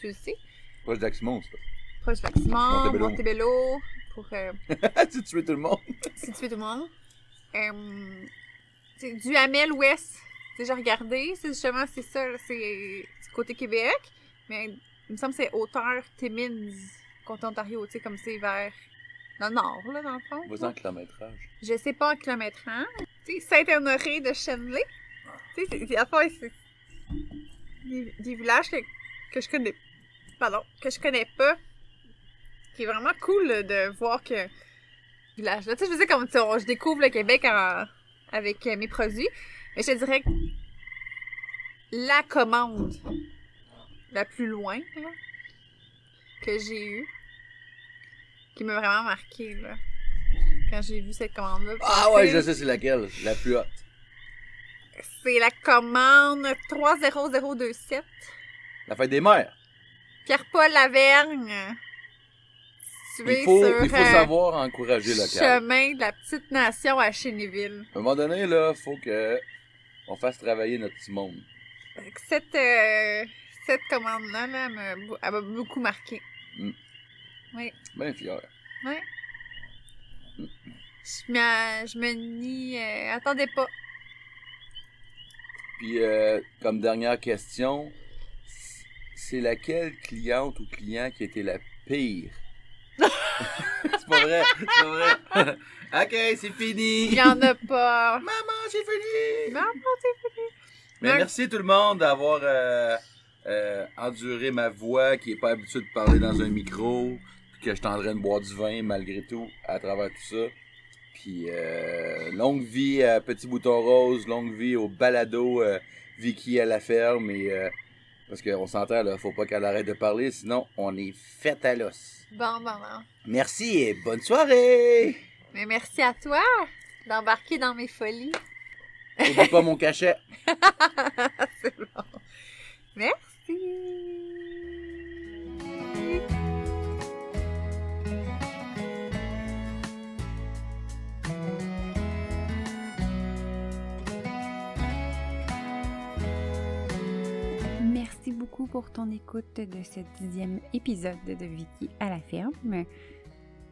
tu le sais. Proche d'Aximon, ça. Proche d'Aximon, Montebello. Pour... tu tues tout le monde. Si tu tues tout le monde. C'est Duhamel Ouest. Tu sais, j'ai regardé. C'est justement, c'est ça. C'est côté Québec. Mais il me semble que c'est Hauteur-Timmins, côté Ontario. Tu sais, comme c'est vers... Dans le nord, là, dans le fond. Vas-y en kilométrage. Je sais pas en kilométrage. Tu sais, Saint-Honoré de Chenley. Tu sais, c'est des villages que je connais... Pardon, que je connais pas. Qui est vraiment cool là, de voir que... Village là. Tu sais, je veux dire, comme je découvre le Québec avec mes produits. Mais je te dirais que la commande la plus loin là, que j'ai eue, qui m'a vraiment marqué là, quand j'ai vu cette commande-là. Ah ouais, je sais c'est laquelle, la plus haute. C'est la commande 30027. La fête des mères. Pierre-Paul Lavergne. Il faut savoir encourager le local. Chemin de la petite nation à Chénéville. À un moment donné, là, faut que on fasse travailler notre petit monde. Cette commande-là, là, elle m'a beaucoup marqué. Mm. Oui. Bien fier. Oui. Mm. Je me n'y attendais pas. Puis, comme dernière question, c'est laquelle cliente ou client qui a été la pire? C'est pas vrai, c'est pas vrai. Ok, c'est fini. Il y en a pas. Maman, c'est fini. Maman, c'est fini. Mais merci tout le monde d'avoir enduré ma voix qui est pas habituée de parler dans un micro, puis que je suis en train de boire du vin malgré tout à travers tout ça. Puis longue vie à Petit Bouton Rose, longue vie au balado Vicky à la ferme et parce qu'on s'entend là, faut pas qu'elle arrête de parler, sinon on est fait à l'os. Bon. Merci et bonne soirée! Mais merci à toi d'embarquer dans mes folies. N'oublie pas mon cachet. C'est bon. Merci! Merci beaucoup pour ton écoute de ce 10e épisode de Vicky à la ferme.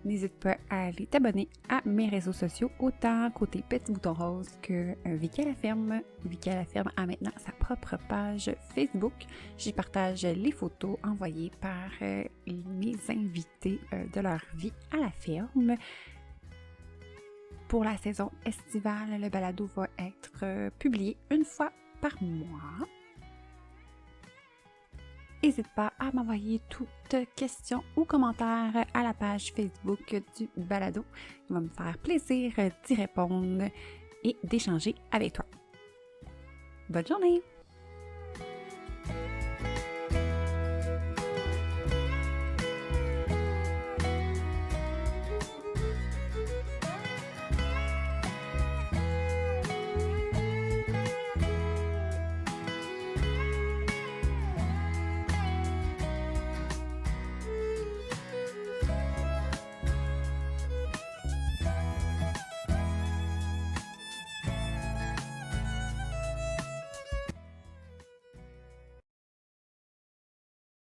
N'hésite pas à aller t'abonner à mes réseaux sociaux, autant côté Petit Bouton Rose que Vicky à la ferme. Vicky à la ferme a maintenant sa propre page Facebook. J'y partage les photos envoyées par mes invités de leur vie à la ferme. Pour la saison estivale, le balado va être publié une fois par mois. n'hésite pas à m'envoyer toutes questions ou commentaires à la page Facebook du balado. Il va me faire plaisir d'y répondre et d'échanger avec toi. Bonne journée!